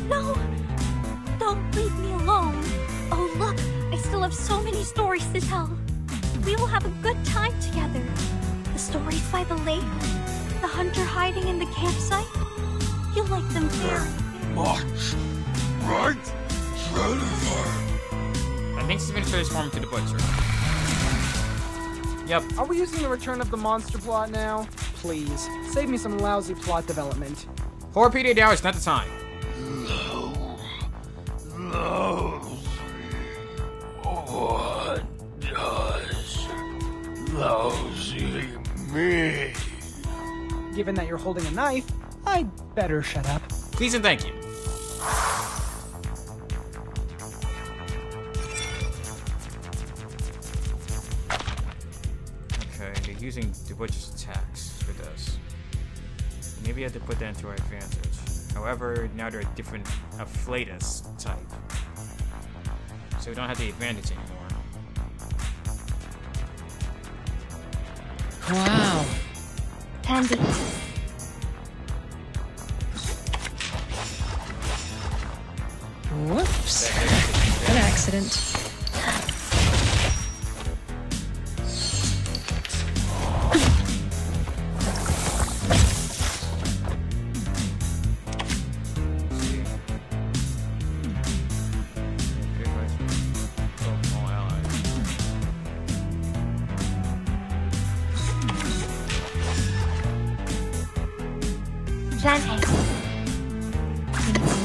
No! Don't leave me alone. Oh, look, I still have so many stories to tell. We will have a good time together. The stories by the lake, the hunter hiding in the campsite. You'll like them very much. Right, Jennifer? I think she's been transformed to the butcher. Yep. Are we using the return of the monster plot now? Please, save me some lousy plot development. 4 PD hours, not the time. What does lousy mean? Given that you're holding a knife, I'd better shut up. Please and thank you. Okay, they're using the butcher's attacks for this. Maybe I have to put that into our advantage. However, now they're a different afflatus type. So we don't have the advantage anymore. Wow. Tandy. Whoops. An accident.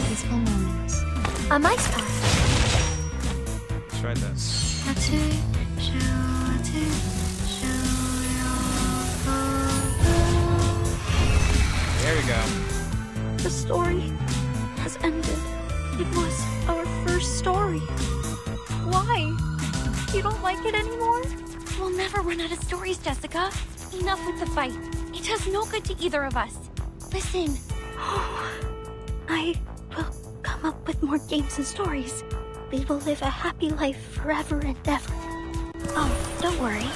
Peaceful moments. A mice pass. Let's try this. There we go. The story has ended. It was our first story. Why? You don't like it anymore? We'll never run out of stories, Jessica. Enough with the fight. It does no good to either of us. Listen. I will come up with more games and stories. We will live a happy life forever and ever. Oh, don't worry.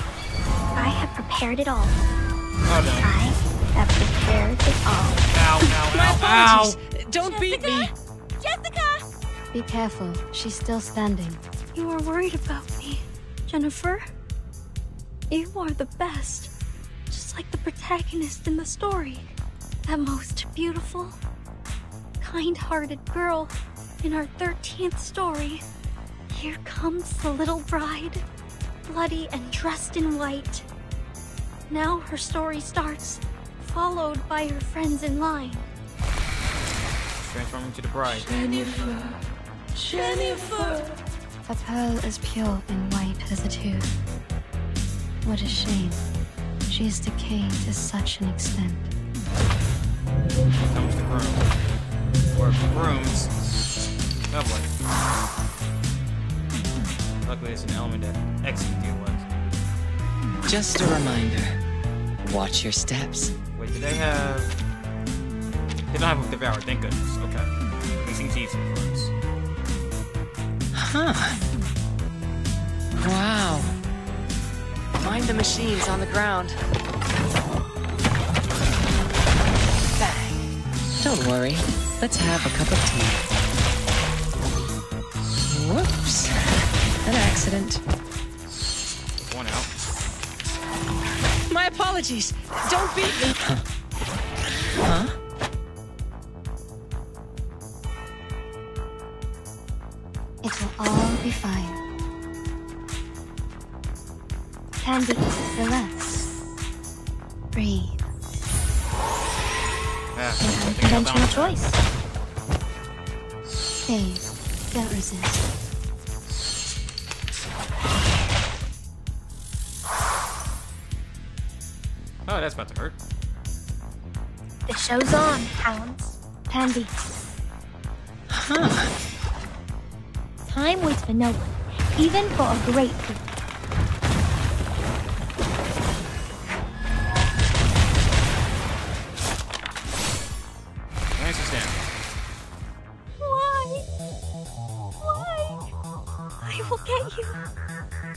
I have prepared it all. Oh no. I have prepared it all. Ow, ow, My ow, apologies. Don't beat me. Jessica! Be careful. She's still standing. You are worried about me, Jennifer. You are the best. Just like the protagonist in the story. That most beautiful, kind-hearted girl in our 13th story. Here comes the little bride, bloody and dressed in white. Now her story starts, followed by her friends in line. Transforming to the bride. Jennifer. Jennifer. A pearl as pure and white as a tooth. What a shame. She is decayed to such an extent. Here comes the groom. Or brooms. Lovely. Luckily, it's an element that X can deal with. Just a reminder. Watch your steps. Wait, do they have... They don't have a Devour, thank goodness. Okay. Makes things easier for us. Huh. Wow. Find the machines on the ground. Bang. Don't worry. Let's have a cup of tea. Whoops. An accident. One out. My apologies. Don't beat me. Huh? It will all be fine. Candy, relax. Breathe. Conventional choice. Dave, don't resist. Oh, that's about to hurt. The show's on, hounds. Candy, Time waits for no one, even for a great fool. Nice stand. Why? I will get you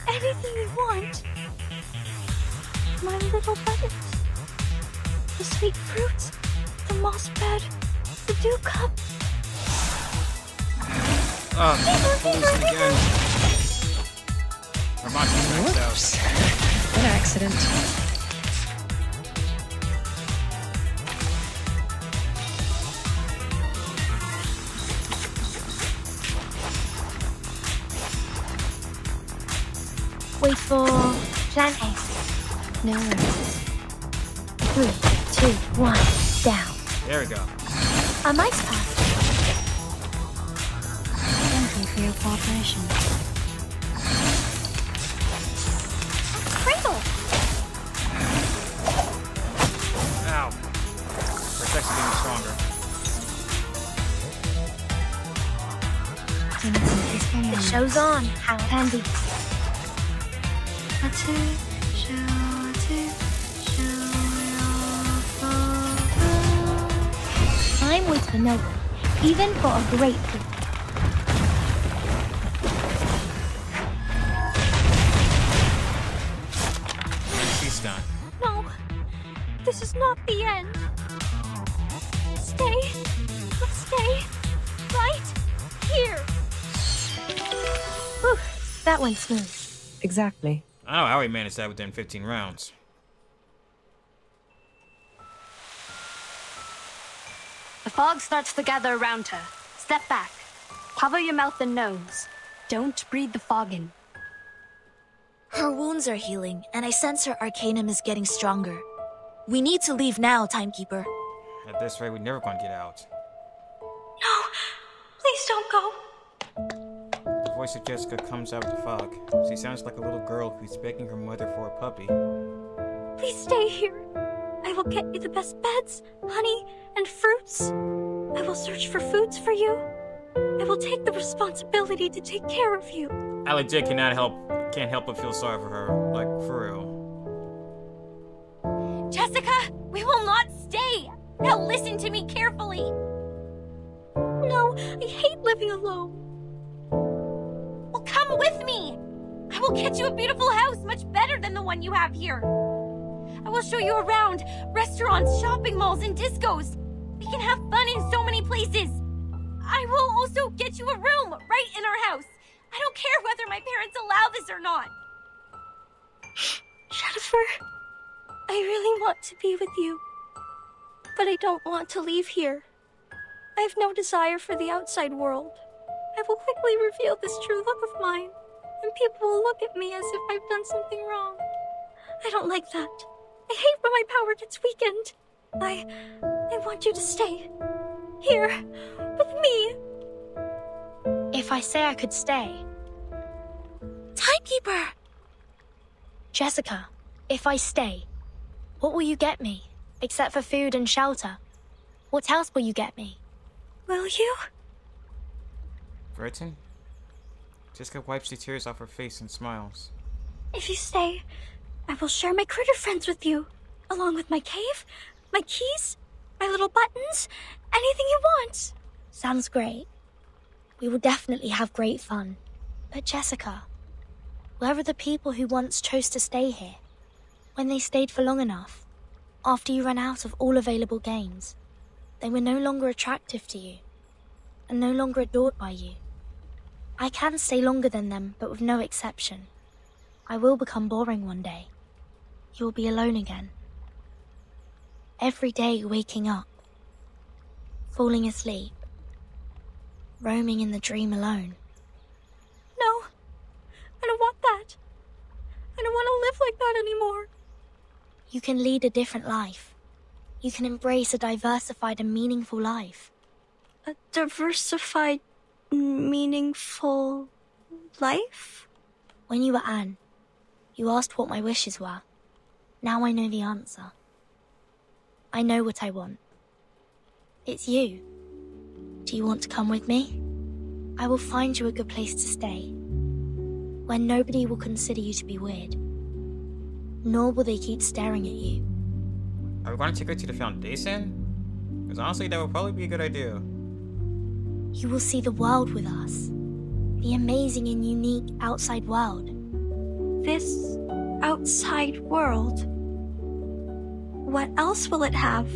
anything you want. My little buttons. The sweet fruits. The moss bed. The dew cup. Oh, losing again. Whoops. An accident. Wait for plan A. No worries. 3, 2, 1, down. There we go. A mice pass. Thank you for your cooperation. Cradle. Ow. Reflex is getting stronger. The show's on. How handy. Time waits for no one, even for a great fool. She's done. No, this is not the end. Stay. Stay. Right here. Whew, that went smooth. Exactly. I don't know how he managed that within 15 rounds. The fog starts to gather around her. Step back. Cover your mouth and nose. Don't breathe the fog in. Her wounds are healing, and I sense her arcanum is getting stronger. We need to leave now, Timekeeper. At this rate, we're never gonna get out. No, please don't go. The voice of Jessica comes out of the fog. She sounds like a little girl who's begging her mother for a puppy. Please stay here. I will get you the best beds, honey, and fruits. I will search for foods for you. I will take the responsibility to take care of you. I legit can't help but feel sorry for her. Like, for real. Jessica, we will not stay. Now listen to me carefully. No, I hate living alone. Well, come with me. I will get you a beautiful house, much better than the one you have here. I will show you around restaurants, shopping malls, and discos. We can have fun in so many places. I will also get you a room right in our house. I don't care whether my parents allow this or not. Jennifer, I really want to be with you. But I don't want to leave here. I have no desire for the outside world. I will quickly reveal this true love of mine, and people will look at me as if I've done something wrong. I don't like that. I hate when my power gets weakened. I want you to stay. Here, with me. If I say I could stay... Timekeeper! Jessica, if I stay, what will you get me? Except for food and shelter. What else will you get me? Will you? Burton? Jessica wipes the tears off her face and smiles. If you stay, I will share my critter friends with you, along with my cave, my keys, my little buttons, anything you want. Sounds great. We will definitely have great fun. But Jessica, where are the people who once chose to stay here? When they stayed for long enough, after you ran out of all available games, they were no longer attractive to you, and no longer adored by you. I can stay longer than them, but with no exception. I will become boring one day. You will be alone again. Every day waking up, falling asleep, roaming in the dream alone. No, I don't want that. I don't want to live like that anymore. You can lead a different life. You can embrace a diversified and meaningful life. A diversified, meaningful life? When you were Anne, you asked what my wishes were. Now I know the answer. I know what I want. It's you. Do you want to come with me? I will find you a good place to stay, where nobody will consider you to be weird, nor will they keep staring at you. Are we going to take her to the Foundation? Because honestly, that would probably be a good idea. You will see the world with us, the amazing and unique outside world. This outside world? What else will it have?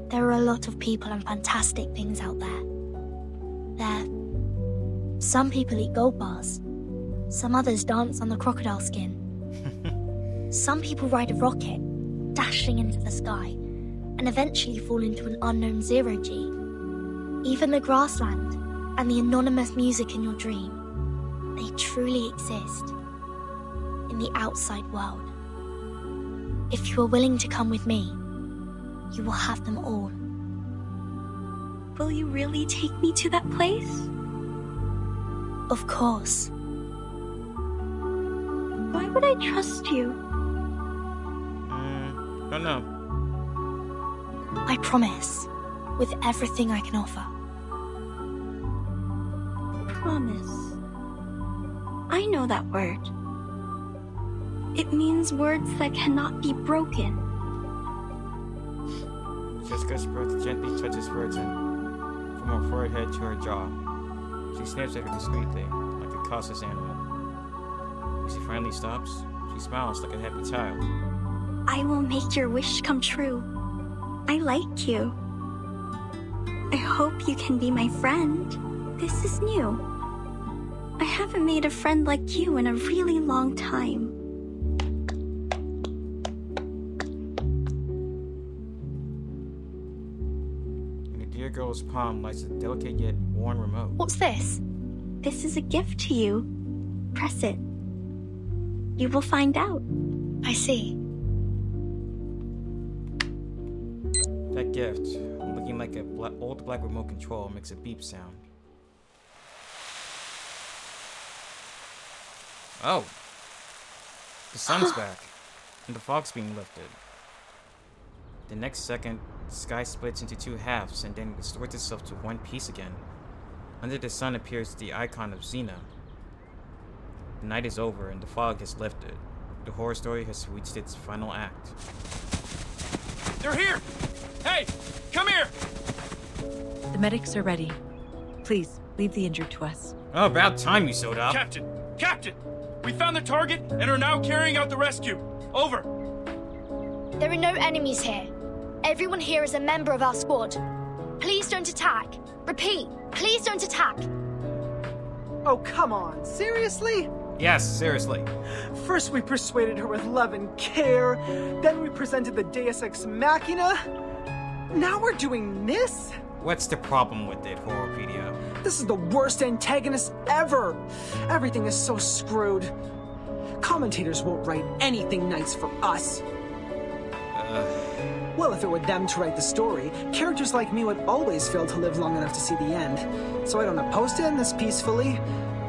There are a lot of people and fantastic things out there. Some people eat gold bars. Some others dance on the crocodile skin. Some people ride a rocket, dashing into the sky, and eventually fall into an unknown zero-G. Even the grassland and the anonymous music in your dream, they truly exist in the outside world. If you are willing to come with me, you will have them all. Will you really take me to that place? Of course. Why would I trust you? Don't know. I promise, with everything I can offer. Promise. I know that word. It means words that cannot be broken. Jessica's breath gently touches Virgin, from her forehead to her jaw. She sniffs at her discreetly, like a cautious animal. When she finally stops, she smiles like a happy child. I will make your wish come true. I like you. I hope you can be my friend. This is new. I haven't made a friend like you in a really long time. In the dear girl's palm lies a delicate yet worn remote. What's this? This is a gift to you. Press it. You will find out. I see. That gift, looking like an old black remote control, makes a beep sound. Oh! The sun's back, and the fog's being lifted. The next second, the sky splits into two halves and then restores itself to one piece again. Under the sun appears the icon of Xena. The night is over and the fog has lifted. The horror story has reached its final act. They're here! Hey, come here! The medics are ready. Please, leave the injured to us. Oh, about time you showed up. Captain! We found the target and are now carrying out the rescue. Over. There are no enemies here. Everyone here is a member of our squad. Please don't attack. Repeat, please don't attack. Oh, come on. Seriously? Yes, seriously. First we persuaded her with love and care, then we presented the Deus Ex Machina. Now we're doing this? What's the problem with it, Horrorpedia? This is the worst antagonist ever. Everything is so screwed. Commentators won't write anything nice for us. Well, if it were them to write the story, characters like me would always fail to live long enough to see the end. So I don't oppose to end this peacefully.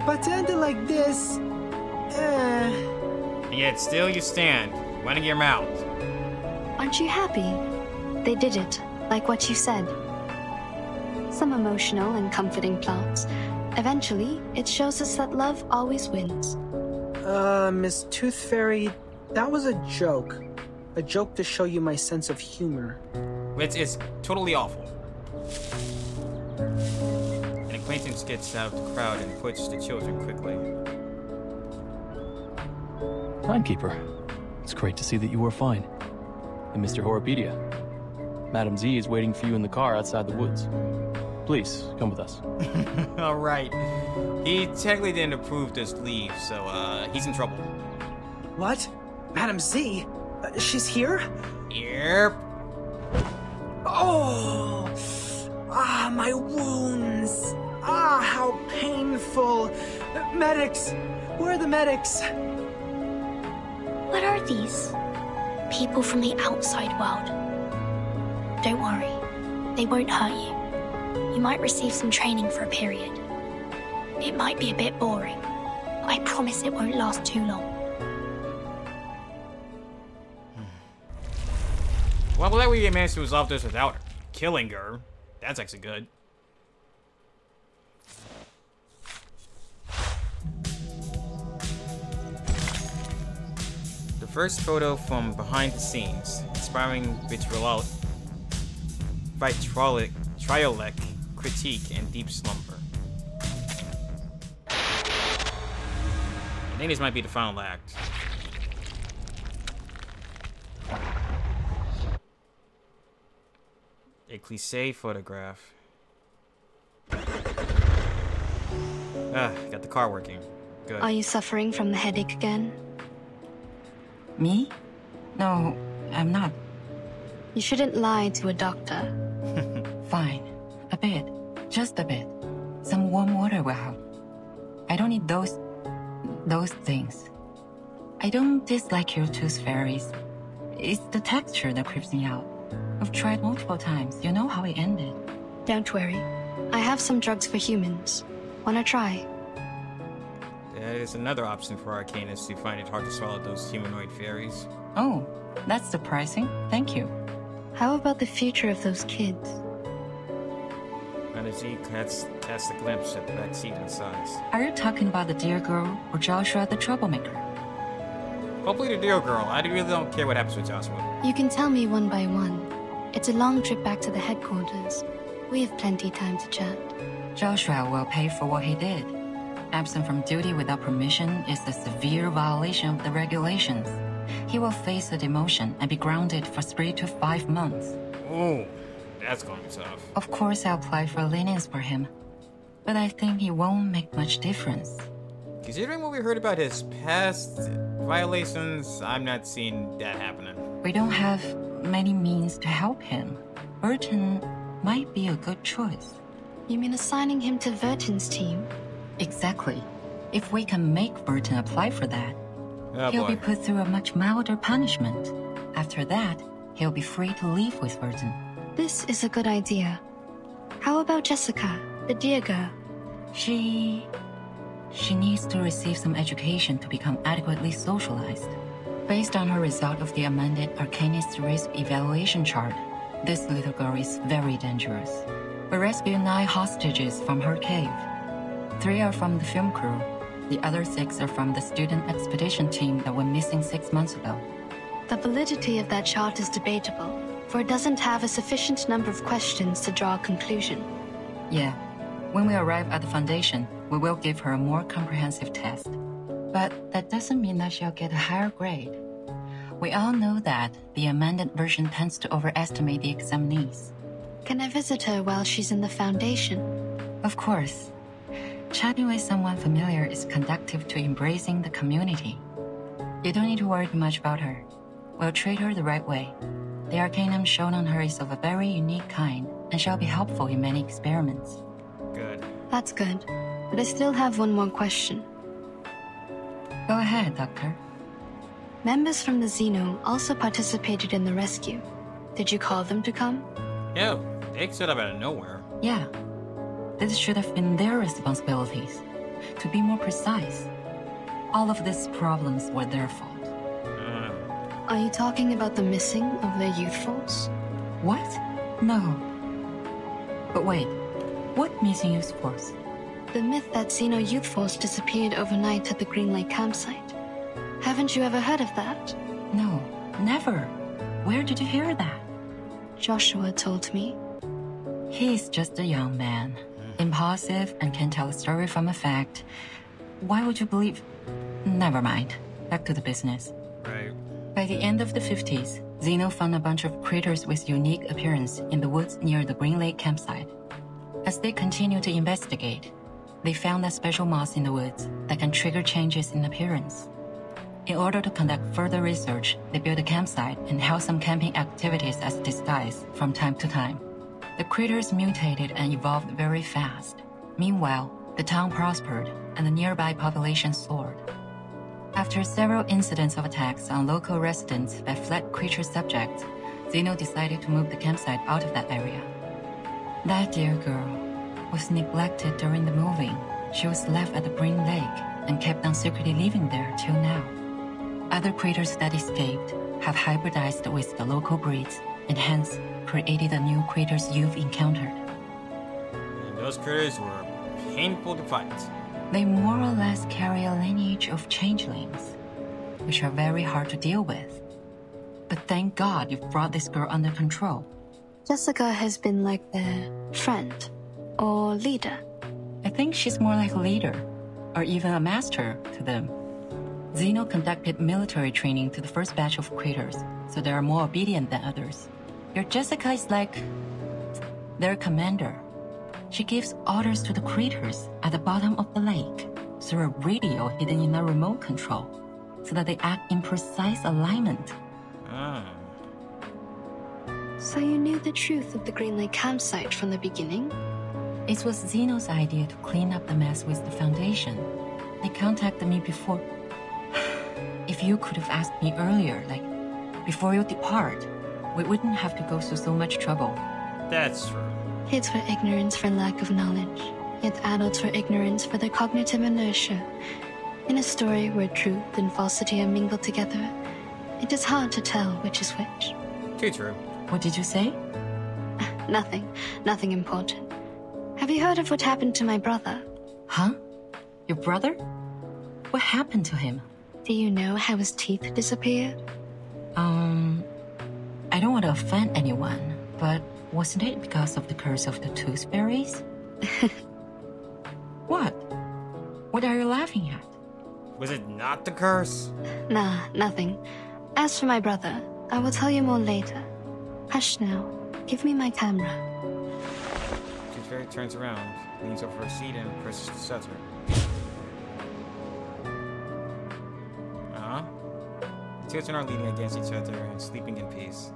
But to end it like this... And yet still you stand, running your mouth. Aren't you happy? They did it, like what you said. Some emotional and comforting plots. Eventually, it shows us that love always wins. Miss Tooth Fairy, that was a joke. A joke to show you my sense of humor. Which is totally awful. An acquaintance gets out of the crowd and approaches the children quickly. Timekeeper, it's great to see that you are fine. And Mr. Horrorpedia, Madam Z is waiting for you in the car outside the woods. Please, come with us. Alright. He technically didn't approve this leave, so, he's in trouble. What? Madam Z? She's here? Yep. Oh! Ah, my wounds! Ah, how painful! Medics! Where are the medics? What are these? People from the outside world. Don't worry. They won't hurt you. You might receive some training for a period. It might be a bit boring, but I promise it won't last too long. Well, I'm glad we managed to resolve this without killing her. That's actually good. First photo from behind the scenes, inspiring vitriolic critique and deep slumber. I think this might be the final act. A cliché photograph. Got the car working. Good. Are you suffering from the headache again? Me? No, I'm not. You shouldn't lie to a doctor. Fine. A bit. Just a bit. Some warm water will help. I don't need those things. I don't dislike your tooth fairies. It's the texture that creeps me out. I've tried multiple times. You know how it ended. Don't worry. I have some drugs for humans. Wanna try? There's another option for Arcanists who find it hard to swallow those humanoid fairies. Oh, that's surprising. Thank you. How about the future of those kids? And as he casts a glimpse at the back seat and sighs. Are you talking about the dear girl or Joshua the troublemaker? Hopefully the dear girl. I really don't care what happens with Joshua. You can tell me one by one. It's a long trip back to the headquarters. We have plenty time to chat. Joshua will pay for what he did. Absent from duty without permission is a severe violation of the regulations. He will face a demotion and be grounded for 3 to 5 months. Ooh, that's gonna be tough. Of course I'll apply for lenience for him, but I think it won't make much difference. Considering what we heard about his past violations, I'm not seeing that happening. We don't have many means to help him. Burton might be a good choice. You mean assigning him to Verton's team? Exactly. If we can make Burton apply for that, he'll be put through a much milder punishment. After that, he'll be free to leave with Burton. This is a good idea. How about Jessica, the dear girl? She needs to receive some education to become adequately socialized. Based on her result of the amended Arcanist Risk Evaluation Chart, this little girl is very dangerous. We rescued 9 hostages from her cave. 3 are from the film crew. The other 6 are from the student expedition team that went missing 6 months ago. The validity of that chart is debatable, for it doesn't have a sufficient number of questions to draw a conclusion. Yeah. When we arrive at the Foundation, we will give her a more comprehensive test. But that doesn't mean that she'll get a higher grade. We all know that the amended version tends to overestimate the examinees. Can I visit her while she's in the Foundation? Of course. Chatting with someone familiar is conducive to embracing the community. You don't need to worry too much about her. We'll treat her the right way. The arcanum shown on her is of a very unique kind, and shall be helpful in many experiments. Good. That's good. But I still have one more question. Go ahead, Doctor. Members from the Xeno also participated in the rescue. Did you call them to come? Yeah, they showed up out of nowhere. Yeah. This should have been their responsibilities. To be more precise, all of these problems were their fault. Are you talking about the missing of their youth force? What? No. But wait, what missing youth force? The myth that Xeno youth force disappeared overnight at the Green Lake campsite. Haven't you ever heard of that? No, never. Where did you hear that? Joshua told me. He's just a young man. Impulsive and can tell a story from a fact. Why would you believe? Never mind. Back to the business. Right. By the end of the 50s, Xeno found a bunch of critters with unique appearance in the woods near the Green Lake campsite. As they continued to investigate, they found a special moss in the woods that can trigger changes in appearance. In order to conduct further research, they built a campsite and held some camping activities as disguise from time to time. The critters mutated and evolved very fast. Meanwhile, the town prospered and the nearby population soared. After several incidents of attacks on local residents by fled creature subjects, Xeno decided to move the campsite out of that area. That dear girl was neglected during the moving. She was left at the Green Lake and kept on secretly living there till now. Other critters that escaped have hybridized with the local breeds and hence created the new critters you've encountered. And those critters were painful to fight. They more or less carry a lineage of changelings. which are very hard to deal with. But thank God you've brought this girl under control. Jessica has been like their friend or leader. I think she's more like a leader, or even a master to them. Zeno conducted military training to the first batch of critters, so they are more obedient than others. Your Jessica is like their commander. She gives orders to the critters at the bottom of the lake through a radio hidden in a remote control, so that they act in precise alignment. So you knew the truth of the Green Lake campsite from the beginning? It was Zeno's idea to clean up the mess with the Foundation. They contacted me before. If you could have asked me earlier, like, before you depart, we wouldn't have to go through so much trouble. That's true. Kids were ignorant for lack of knowledge, yet adults were ignorant for their cognitive inertia. In a story where truth and falsity are mingled together, it is hard to tell which is which. Too true. What did you say? Nothing important. Have you heard of what happened to my brother? Huh? Your brother? What happened to him? Do you know how his teeth disappeared? I don't want to offend anyone, but wasn't it because of the curse of the tooth fairies? What? What are you laughing at? Was it not the curse? Nah, nothing. As for my brother, I will tell you more later. Hush now. Give me my camera. Tooth Fairy turns around, leans over her seat, and presses the shutter. The two children are leaning against each other and sleeping in peace.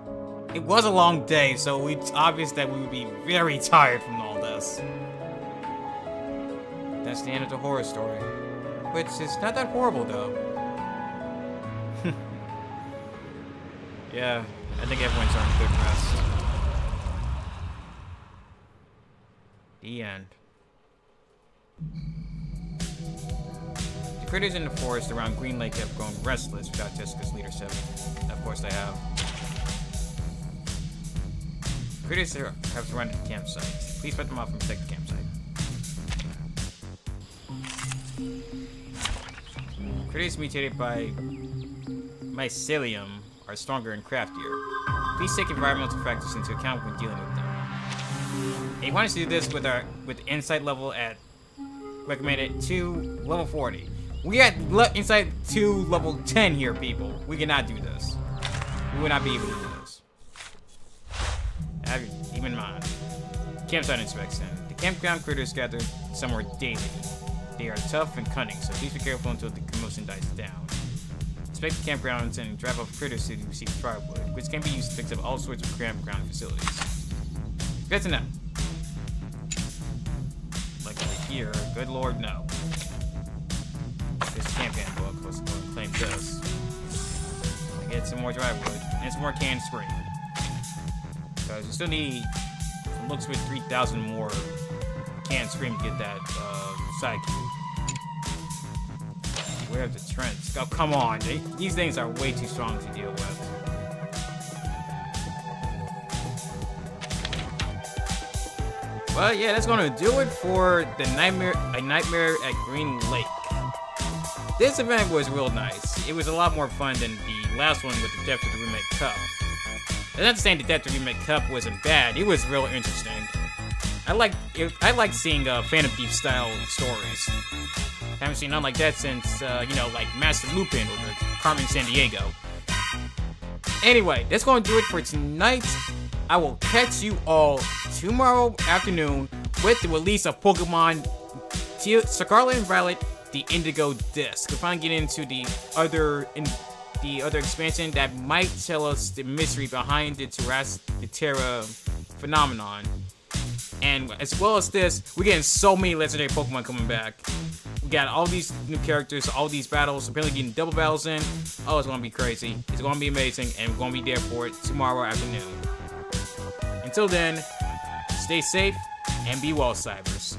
It was a long day, so it's obvious that we would be very tired from all this. That's the end of the horror story. Which is not that horrible, though. Yeah, I think everyone's on good rest. The end. The critters in the forest around Green Lake have grown restless without Jessica's leadership. Of course they have. The critters have surrounded the campsite. Please fight them off and protect the campsite. Critters mutated by mycelium are stronger and craftier. Please take environmental factors into account when dealing with them. And you want us to do this with insight level at recommended 2 level 40. We at insight 2 level 10 here, people. We cannot do this. We would not be able to do this. Keep in mind. Campsite inspection. The campground critters gather somewhere daily. They are tough and cunning, so please be careful until the commotion dies down. Inspect the campgrounds and drive off critters to receive firewood, which can be used to fix up all sorts of campground facilities. Good to know. Like over here, good lord, no. This campaign book, let's go and claim this. Get some more dry wood and some more canned spring. Because you still need, it looks like 3,000 more canned spring to get that side cube. Where are the trends? Oh, come on. These things are way too strong to deal with. Well, yeah, that's going to do it for the Nightmare at Green Lake. This event was real nice. It was a lot more fun than the last one with the Death of the Remake Cup. I'm not saying the Death of the Remake Cup wasn't bad. It was real interesting. I like seeing Phantom Thief style stories. Haven't seen none like that since, you know, like Master Lupin or the Carmen Sandiego. Anyway, that's going to do it for tonight. I will catch you all tomorrow afternoon with the release of Pokemon Scarlet and Violet, the Indigo Disc. We'll finally get into the other expansion that might tell us the mystery behind the Terra phenomenon. And as well as this, we're getting so many legendary Pokemon coming back. We got all these new characters, all these battles, apparently getting double battles in. Oh, it's gonna be crazy. It's gonna be amazing, and we're gonna be there for it tomorrow afternoon. Until then, stay safe and be well, Cybers.